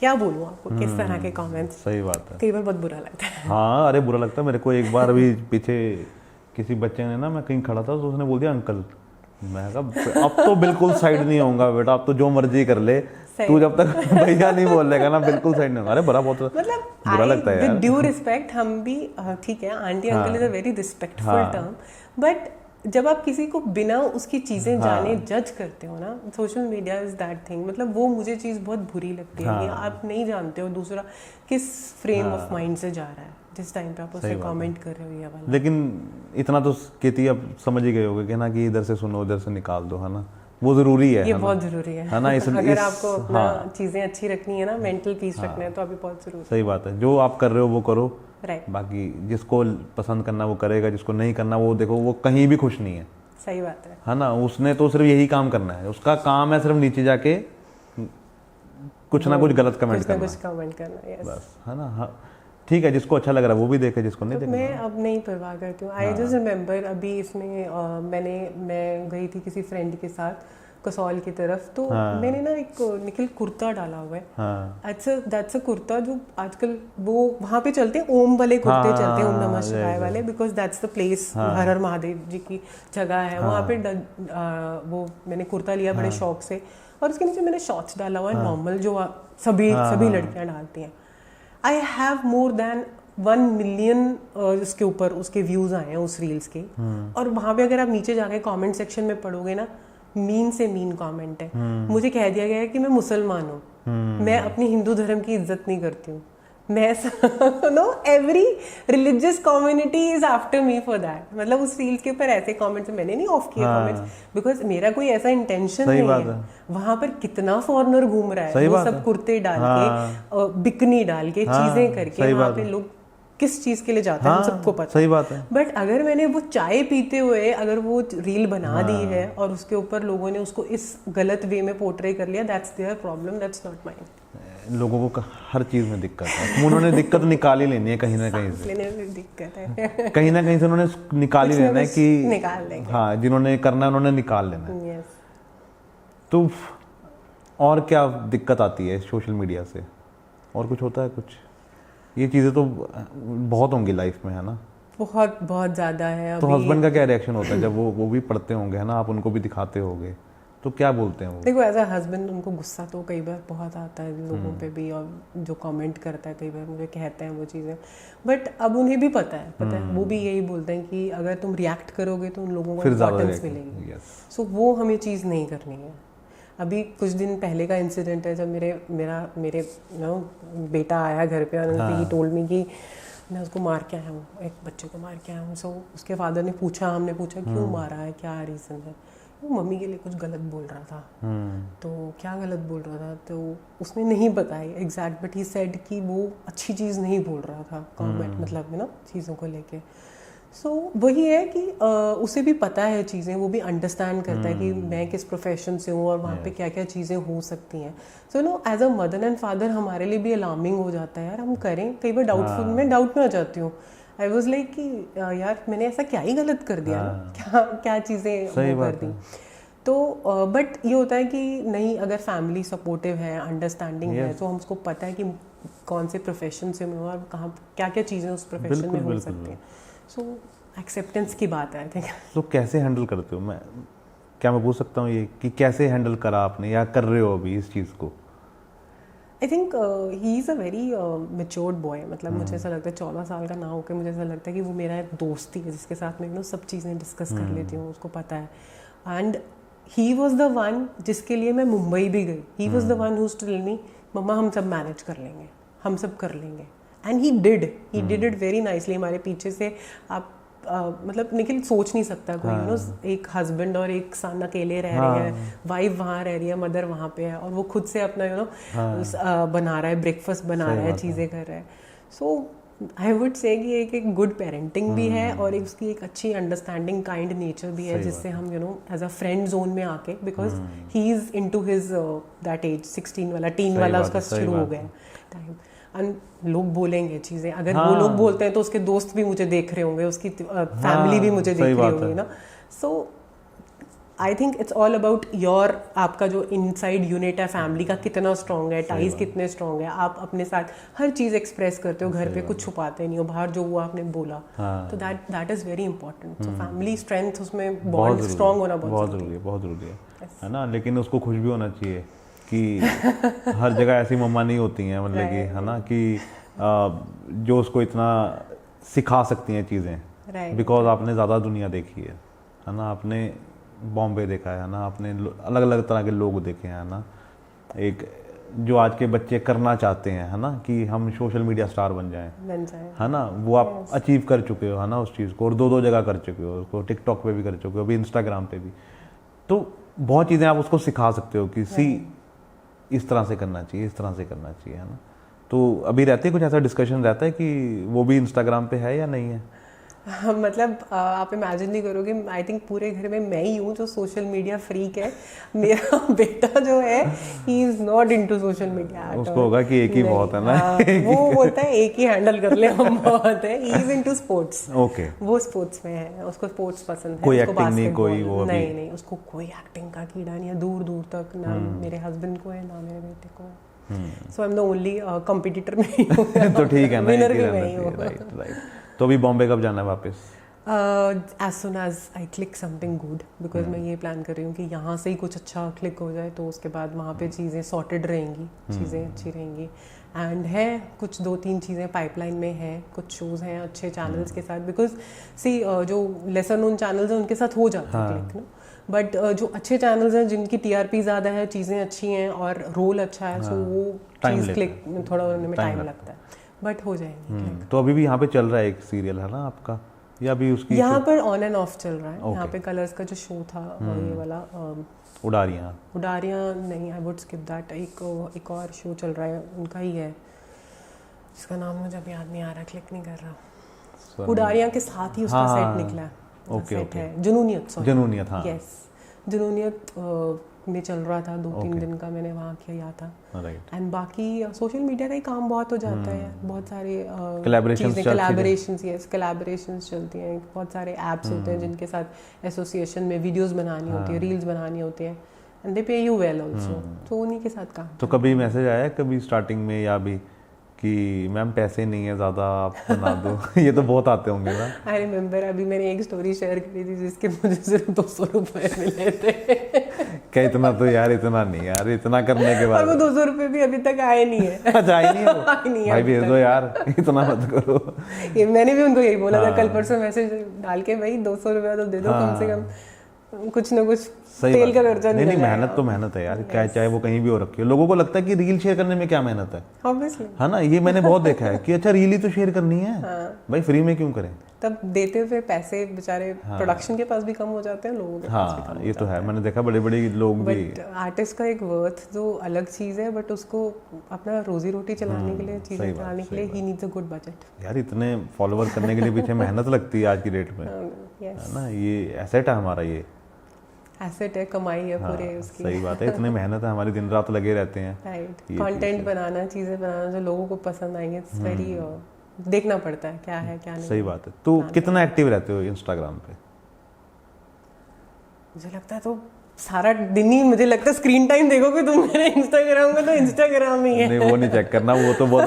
क्या बोलूँ आपको, किस तरह के कमेंट्स। सही बात है, कई बार बहुत बुरा लगता है। हाँ अरे बुरा लगता है मेरे को। एक बार अभी पीछे किसी बच्चे ने ना, मैं कहीं खड़ा था तो उसने बोल दिया अंकल। मैं कहा अब तो बिल्कुल साइड नहीं होऊंगा बेटा, अब तो जो मर्जी कर ले तू, जब तक भैया नहीं बोल लेगा ना बिल्कुल साइड नहीं होगा। अरे बड़ा बहुत मतलब बुरा लगता है यार। विद ड्यू रिस्पेक्ट, हम भी ठीक है, aunty uncle is a very respectful term, but जब आप किसी को बिना उसकी चीज़ें जाने जज करते हो ना, social media is that thing, मतलब वो मुझे चीज़ बहुत बुरी लगती है कि आप नहीं जानते हो दूसरा किस फ्रेम ऑफ माइंड से जा रहा है जिस टाइम पे आप उसे कमेंट कर रहे हो ये वाला। लेकिन इतना तो केती अब समझ ही गए होगे कि ना कि इधर से सुनो उधर से निकाल दो, है ना, वो जरूरी है, ये बहुत जरूरी है ना। अगर आपको अपना चीज़ें अच्छी रखनी है ना, मेंटल पीस रखना है, तो अभी बहुत जरूरी है। सही बात है, जो आप कर रहे हो वो करो, बाकी जिसको पसंद करना वो करेगा, जिसको नहीं करना वो देखो, वो कहीं भी खुश नहीं है। सही बात है ना, उसने तो सिर्फ यही काम करना है, उसका काम है सिर्फ नीचे जाके कुछ ना कुछ गलत कमेंट करना, बस, है ना। ठीक है, जिसको अच्छा लग रहा है वो भी देखे, जिसको नहीं तो देखना मैं अब नहीं परवाह करती हूँ। आई जस्ट रिमेम्बर अभी इसमें मैं गई थी किसी फ्रेंड के साथ कसौल की तरफ, तो मैंने ना एक निखिल कुर्ता डाला हुआ है। दैट्स अ कुर्ता जो आजकल वो वहाँ पे चलते हैं, ओम वाले कुर्ते चलते हैं, ओम नमः शिवाय वाले, बिकॉज दैट्स द प्लेस, हर हर महादेव जी की जगह है वहाँ पे। वो मैंने कुर्ता लिया बड़े शौक से, और उसके नीचे मैंने शॉर्ट्स डाला हुआ है नॉर्मल, जो सभी लड़कियाँ डालती हैं। I have more than 1 million इसके ऊपर उसके व्यूज आए हैं उस रील्स के। और वहां पे अगर आप नीचे जाके कमेंट सेक्शन में पढ़ोगे ना, मीन से मीन कमेंट है। मुझे कह दिया गया है कि मैं मुसलमान हूँ, मैं अपनी हिंदू धर्म की इज्जत नहीं करती हूँ। मैं know every religious community is after me for that. मतलब उस रील्स के ऊपर ऐसे कमेंट्स मैंने नहीं ऑफ किए कमेंट्स, बिकॉज मेरा कोई ऐसा इंटेंशन नहीं है। वहां पर कितना फॉरेनर घूम रहा है, वो सब कुर्ते डाल के, बिकनी डाल के, चीजें करके, वहां पे लोग किस चीज के लिए जाते हैं सबको पता। सही बात है। बट अगर मैंने वो चाय पीते हुए अगर वो रील बना दी है और उसके ऊपर लोगों ने उसको इस गलत वे में पोर्ट्रे कर लिया, that's their problem, that's not mine. लोगों को हर चीज में दिक्कत है, उन्होंने दिक्कत निकाल ही लेनी है कहीं ना कहीं से, लेने में दिक्कत है कहीं ना कहीं से उन्होंने निकाल ही लेना है कि निकाल लेंगे। हाँ, जिन्होंने करना है उन्होंने निकाल लेना है। yes. तो और क्या दिक्कत आती है सोशल मीडिया से, और कुछ होता है कुछ? ये चीज़ें तो बहुत होंगी लाइफ में, है ना? बहुत बहुत ज़्यादा है। तो हस्बैंड का क्या रिएक्शन होता है जब वो भी पढ़ते होंगे, है ना? आप उनको भी दिखाते होंगे, तो क्या बोलते हैं वो? देखो एज अ हस्बैंड उनको गुस्सा तो कई बार बहुत आता है लोगों पे भी, और जो कमेंट करता है कई बार मुझे कहते हैं वो चीज़ें, बट अब उन्हें भी पता है वो भी यही बोलते हैं कि अगर तुम रिएक्ट करोगे तो उन लोगों को इम्पोर्टेंस मिलेगी। सो वो हमें चीज़ नहीं करनी है। अभी कुछ दिन पहले का इंसिडेंट है, जब मेरे बेटा आया घर पे, और ही टोल्ड मी कि मैं उसको मार के आया हूँ, एक बच्चे को मार के आया हूँ। सो उसके फादर ने पूछा, हमने पूछा क्यों मारा है, क्या रीज़न है? वो मम्मी के लिए कुछ गलत बोल रहा था। तो क्या गलत बोल रहा था तो उसने नहीं बताई एग्जैक्ट, बट ही सेड कि वो अच्छी चीज़ नहीं बोल रहा था, कमेंट मतलब ना चीज़ों को लेके। सो वही है कि उसे भी पता है चीज़ें, वो भी अंडरस्टैंड करता है कि मैं किस प्रोफेशन से हूँ और वहाँ पे क्या क्या चीज़ें हो सकती हैं। So no as a mother and father हमारे लिए भी अलार्मिंग हो जाता है, यार हम करें, कई बार डाउटफुल मैं डाउट में आ जाती हूँ। आई वॉज लाइक कि यार मैंने ऐसा क्या ही गलत कर दिया ना, क्या चीज़ें कर दी। तो बट ये होता है कि नहीं, अगर फैमिली सपोर्टिव है, अंडरस्टैंडिंग है, तो हम उसको पता है कि कौन से प्रोफेशन से मैं हूँ और कहाँ क्या क्या चीज़ें उस प्रोफेशन में हो सकती हैं। सो एक्सेप्टेंस की बात है आई थिंक। तो कैसे हैंडल करते हो? मैं पूछ सकता हूँ ये कि कैसे हैंडल करा आपने या कर रहे हो अभी इस चीज़ को? I think he is a very matured boy. मतलब मुझे ऐसा लगता है 14 साल का ना होकर मुझे ऐसा लगता है कि वो मेरा एक दोस्त ही है जिसके साथ मैं सब चीज़ें डिस्कस कर लेती हूँ, उसको पता है। And he was the one जिसके लिए मैं मुंबई भी गई। He was the one who's told me मम्मा हम सब मैनेज कर लेंगे, हम सब कर लेंगे। And he did it very nicely. हमारे पीछे से आप मतलब निखिल सोच नहीं सकता कोई एक हस्बैंड और एक सन अकेले रह रहे हैं, वाइफ वहाँ रह रही है, मदर वहाँ पे है, और वो खुद से अपना बना रहा है, ब्रेकफास्ट बना रहा है, चीज़ें कर रहा है। सो आई वुड से कि एक गुड पेरेंटिंग भी है और उसकी एक अच्छी अंडरस्टैंडिंग काइंड नेचर भी है, जिससे हम एज अ फ्रेंड जोन में आके, because he is into his that age 16 वाला टीन वाला उसका शुरू हो गया टाइम। लोग बोलेंगे चीज़ें, अगर वो लोग बोलते हैं तो उसके दोस्त भी मुझे देख रहे होंगे, उसकी फैमिली भी मुझे देख रही होगी ना। So I think it's all about आपका जो इनसाइड यूनिट है फैमिली का कितना स्ट्रॉन्ग है, टाइज कितने स्ट्रॉन्ग है, आप अपने साथ हर चीज़ एक्सप्रेस करते हो, घर पे कुछ छुपाते नहीं हो, बाहर जो हुआ आपने बोला, तो that is very important. So family strength, उसमें बॉन्ड स्ट्रॉन्ग होना बहुत ज़रूरी है ना। लेकिन उसको खुश भी होना चाहिए कि हर जगह ऐसी मम्मा नहीं होती हैं, मतलब कि है ना, कि जो उसको इतना सिखा सकती हैं चीज़ें, बिकॉज आपने ज़्यादा दुनिया देखी है ना, आपने बॉम्बे देखा है ना, आपने अलग अलग तरह के लोग देखे हैं, है ना। एक जो आज के बच्चे करना चाहते हैं, है ना, कि हम सोशल मीडिया स्टार बन जाएं, है ना, वो आप अचीव कर चुके हो, है ना, उस चीज़ को, और 2 जगह कर चुके हो उसको, टिकटॉक पे भी कर चुके हो, अभी इंस्टाग्राम पे भी। तो बहुत चीज़ें आप उसको सिखा सकते हो कि इस तरह से करना चाहिए, इस तरह से करना चाहिए, है ना। तो अभी रहते कुछ ऐसा डिस्कशन रहता है कि वो भी इंस्टाग्राम पे है या नहीं है? मतलब आप इमेजिन नहीं करोगे, आई थिंक पूरे घर में मैं ही हूँ जो सोशल मीडिया फ्रीक है। मेरा बेटा जो है he is not into social media. उसको होगा कि एक ही बहुत है ना। वो बोलता है एक ही हैंडल कर ले हम बहुत है। ही इज इनटू स्पोर्ट्स। ओके, वो स्पोर्ट्स में है, उसको स्पोर्ट्स पसंद है। कोई उसको एक्टिंग नहीं, कोई वो नहीं, उसको कोई एक्टिंग का कीड़ा नहीं है दूर दूर तक। ना मेरे हस्बैंड को है ना मेरे बेटे को है। So I am the only competitor में ही हूँ। तो ठीक है ना, विनर भी मैं ही हूँ। राइट। तो अभी बॉम्बे कब जाना है वापस? As soon as I click something good, because मैं ये प्लान कर रही हूँ कि यहाँ से ही कुछ अच्छा क्लिक हो जाए तो उसके बाद वहाँ पे चीज़ें सॉर्टेड रहेंगी, चीज़ें अच्छी रहेंगी। एंड है कुछ 2-3 चीज़ें पाइपलाइन में है, कुछ शोज़ हैं अच्छे चैनल्स के साथ। बिकॉज सी जो लेसर नोन चैनल्स हैं उनके साथ हो जाता है क्लिक ना, बट जो अच्छे चैनल्स हैं जिनकी TRP ज़्यादा है, चीज़ें अच्छी हैं और रोल अच्छा है, सो वो चीज़ क्लिक में थोड़ा होने में टाइम लगता है, बट हो जाएंगे। तो अभी भी यहाँ पे चल रहा है एक सीरियल है ना आपका, या अभी उसकी यहाँ पर ऑन एंड ऑफ चल रहा है। यहाँ पे कलर्स का जो शो था ये वाला उडारियाँ नहीं, आई वुड स्किप दैट। एक और शो चल रहा है उनका ही है, जिसका नाम मुझे अभी याद नहीं आ रहा, क्लिक नहीं कर रहा। उडारियाँ के साथ ही उसका सेट निकला है। सेट है जुनूनियत। हाँ, यस, जुनूनियत में चल रहा था 2-3 दिन का, मैंने वहाँ किया था। एंड बाकी सोशल मीडिया का ही काम बहुत हो जाता है, बहुत सारे कोलैबोरेशंस चलती हैं, बहुत सारे ऐप्स होते हैं जिनके साथ एसोसिएशन में वीडियोस बनानी होती है, रील्स बनानी होती हैं, एंड दे पे यू वेल आल्सो, तो उन्हीं के साथ काम। तो कभी मैसेज आया कभी स्टार्टिंग में या भी कि मैम पैसे नहीं है ज़्यादा, आप बना दो? ये तो बहुत आते होंगे ना। आई रिमेम्बर अभी मैंने एक स्टोरी शेयर करी थी जिसके मुझे सिर्फ 200 रुपये मिले थे। क्या इतना? तो यार इतना नहीं यार, इतना करने के बाद और वो 200 रुपये भी अभी तक आए नहीं है। अच्छा, आए नहीं है भाई, भेज दो यार, इतना मत करो। ये मैंने भी उनको यही बोला था कल परसों मैसेज डाल के, भाई 200 रुपया तो दे दो कम से कम, कुछ ना कुछ तेल का खर्चा नहीं, मेहनत तो मेहनत है यार, क्या चाहे वो कहीं भी हो रखी है। लोगों को लगता है कि रील शेयर करने में क्या मेहनत है, ऑब्वियसली, है ना। ये मैंने बहुत देखा है कि अच्छा रील ही तो शेयर करनी है, भाई फ्री में क्यों करें। तब देते हुए पैसे बेचारे प्रोडक्शन के पास भी कम हो जाते हैं, लोगों के पास भी कम ये तो है, मैंने देखा बड़े बड़े लोग भी। आर्टिस्ट का एक वर्थ जो अलग चीज़ है, बट उसको अपना रोजी रोटी चलाने के लिए, चीज़ें चलाने के लिए he needs a good budget. यार इतने फॉलोवर करने के लिए पीछे मेहनत लगती है आज की डेट में, है ना। ये एसेट है हमारा, ये एसेट है, कमाई है पूरे उसकी। सही बात है, इतने मेहनत है हमारी, दिन रात लगे रहते हैं। राइट, कंटेंट बनाना, चीज़ें बनाना जो लोगों को पसंद आएंगे, इट्स वेरी देखना पड़ता है क्या है क्या नहीं। सही बात है। तो कितना एक्टिव रहते हो इंस्टाग्राम पे? मुझे लगता है तो सारा दिन ही, मुझे लगता है स्क्रीन टाइम देखोगे तुम मेरे इंस्टाग्राम का तो इंस्टाग्राम ही है। नहीं, वो नहीं चेक करना, वो तो बहुत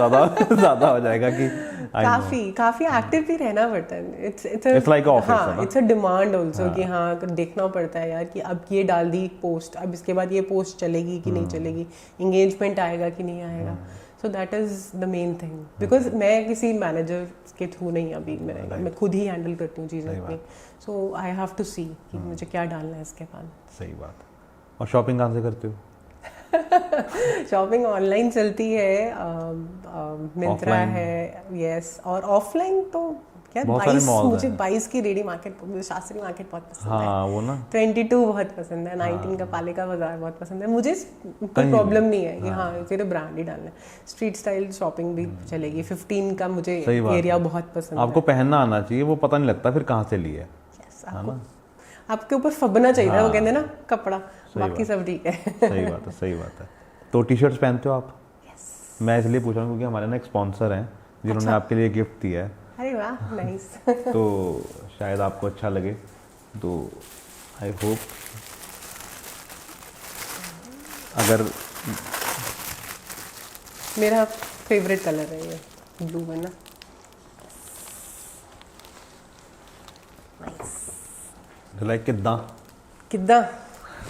ज़्यादा हो जाएगा कि काफी एक्टिव भी रहना पड़ता है। It's like office, it's a demand also कि हाँ देखना पड़ता है यार कि अब ये डाल दी पोस्ट, अब इसके बाद ये पोस्ट चलेगी कि नहीं चलेगी, एंगेजमेंट आएगा कि नहीं आएगा। So that is the main thing, because मैं किसी मैनेजर के थ्रू नहीं, अभी मैं खुद ही हैंडल करती हूँ चीज़ें अपनी। सो आई हैव टू सी कि मुझे क्या डालना है इसके बाद। सही बात है। और शॉपिंग कहाँ से करते हो? शॉपिंग ऑनलाइन चलती है, मिंत्रा है, यस, और ऑफलाइन तो क्या 22 की रेडी मार्केट, मुझे शास्त्री मार्केट बहुत पसंद है, वो ना 22 बहुत पसंद है, 19 का पालिका बाजार बहुत पसंद है। मुझे कोई प्रॉब्लम नहीं है कि हाँ तेरे ब्रांड ही डालना है, स्ट्रीट स्टाइल शॉपिंग भी चलेगी। 15 का मुझे एरिया बहुत पसंद है। आपको पहनना आना चाहिए, वो पता नहीं लगता फिर कहाँ से लिया है, आपके ऊपर फबना चाहिए, वो कहते हैं ना कपड़ा, बाकी सब ठीक है। सही बात है, सही बात है। तो टी शर्ट्स पहनते हो आप? मैं इसलिए पूछ रहा हूँ क्योंकि हमारे ना एक स्पॉन्सर हैं जिन्होंने आपके लिए गिफ्ट दिया है। अरे वाह, नाइस। तो शायद आपको अच्छा लगे, तो आई होप अगर मेरा फेवरेट कलर है ये ब्लू है ना, नाइस। लाइक किद्दां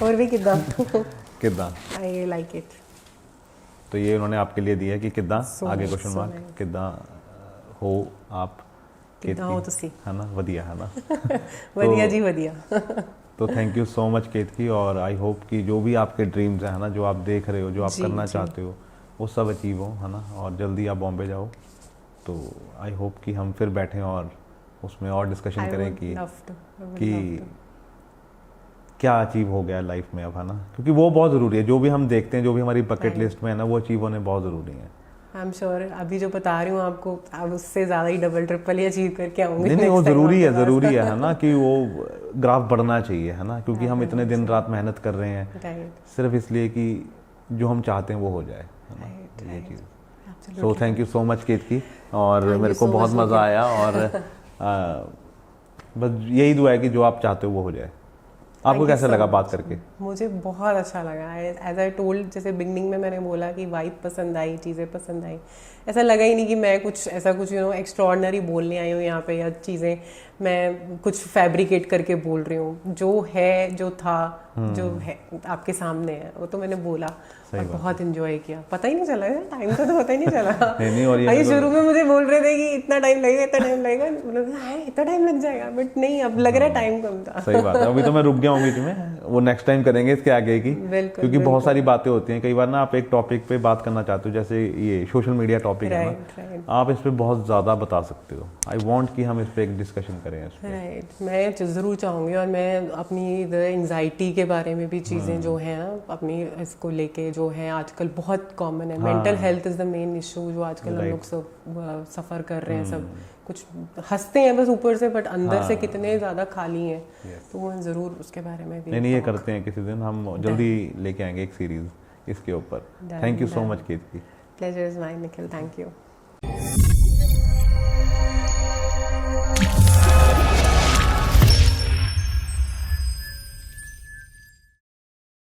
और भी किद्दां आई लाइक इट। तो ये उन्होंने आपके लिए दिया है कि किद्दां, आगे क्वेश्चन मार्क, किद्दां हो आप, किद्दां हो तुसी, है ना, वधिया है ना। वधिया जी वधिया। तो थैंक यू सो मच केतकी, और आई होप कि जो भी आपके ड्रीम्स हैं ना, जो आप देख रहे हो, जो आप करना चाहते हो, वो सब अचीव हो, है ना, और जल्दी आप बॉम्बे जाओ। तो आई होप कि हम फिर बैठें और उसमें और डिस्कशन करें कि क्या अचीव हो गया लाइफ में अब, है ना, क्योंकि वो बहुत ज़रूरी है। जो भी हम देखते हैं, जो भी हमारी बकेट लिस्ट में है ना, वो अचीव होने बहुत ज़रूरी है। आई एम श्योर अभी जो बता रही हूँ आपको, आप उससे ज़्यादा ही डबल ट्रिपल ही अचीव करके आऊँगी। नहीं वो ज़रूरी है ना कि वो ग्राफ बढ़ना चाहिए, है ना, क्योंकि हम इतने दिन रात मेहनत कर रहे हैं सिर्फ इसलिए कि जो हम चाहते हैं वो हो जाए, है ना, ये चीज़। So thank you so much Kirti, और मेरे को बहुत मज़ा आया, और बस यही दुआ है कि जो आप चाहते हो वो हो जाए। आपको कैसा लगा बात करके? मुझे बहुत अच्छा लगा। एज आई टोल्ड, जैसे बिगनिंग में मैंने बोला कि वाइब पसंद आई, चीज़ें पसंद आई। ऐसा लगा ही नहीं कि मैं कुछ ऐसा कुछ एक्स्ट्रॉर्डनरी बोलने आई हूँ यहाँ पे, या चीज़ें मैं कुछ फैब्रिकेट करके बोल रही हूँ। जो है, जो था, जो है आपके सामने है, वो तो मैंने बोला और बहुत एंजॉय किया। पता ही नहीं चला टाइम का, तो पता ही नहीं चला। नहीं, और ये शुरू में मुझे बोल रहे थे कि इतना टाइम लगेगा, इतना टाइम लगेगा, इतना टाइम लग जाएगा, बट नहीं, अब लग रहा है टाइम कम था। सही बात है। अभी तो मैं रुक गया हूँ बीच में, वो नेक्स्ट टाइम करेंगे इसके आगे की, क्योंकि बहुत सारी बातें होती हैं। कई बार ना आप एक टॉपिक पे बात करना चाहते हो, जैसे ये सोशल मीडिया टॉपिक है ना, आप इस पे बहुत ज़्यादा बता सकते हो। आई वांट कि हम इस पे एक डिस्कशन करें। राइट, मैं ज़रूर चाहूँगी, और मैं अपनी एंजाइटी के बारे में भी चीज़ें जो हैं ना, अपनी इसको लेके जो है आजकल बहुत कॉमन है। Mental health is the main issue जो आजकल हम लोग सब सफ़र कर रहे हैं। सब कुछ हंसते हैं बस ऊपर से, बट अंदर से कितने ज़्यादा खाली हैं। तो वो ज़रूर उसके बारे में भी नहीं, ये करते हैं किसी दिन, हम जल्दी लेके आएंगे एक सीरीज़ इसके ऊपर। Thank you so much Kirti. Pleasure is mine Nikhil, thank you.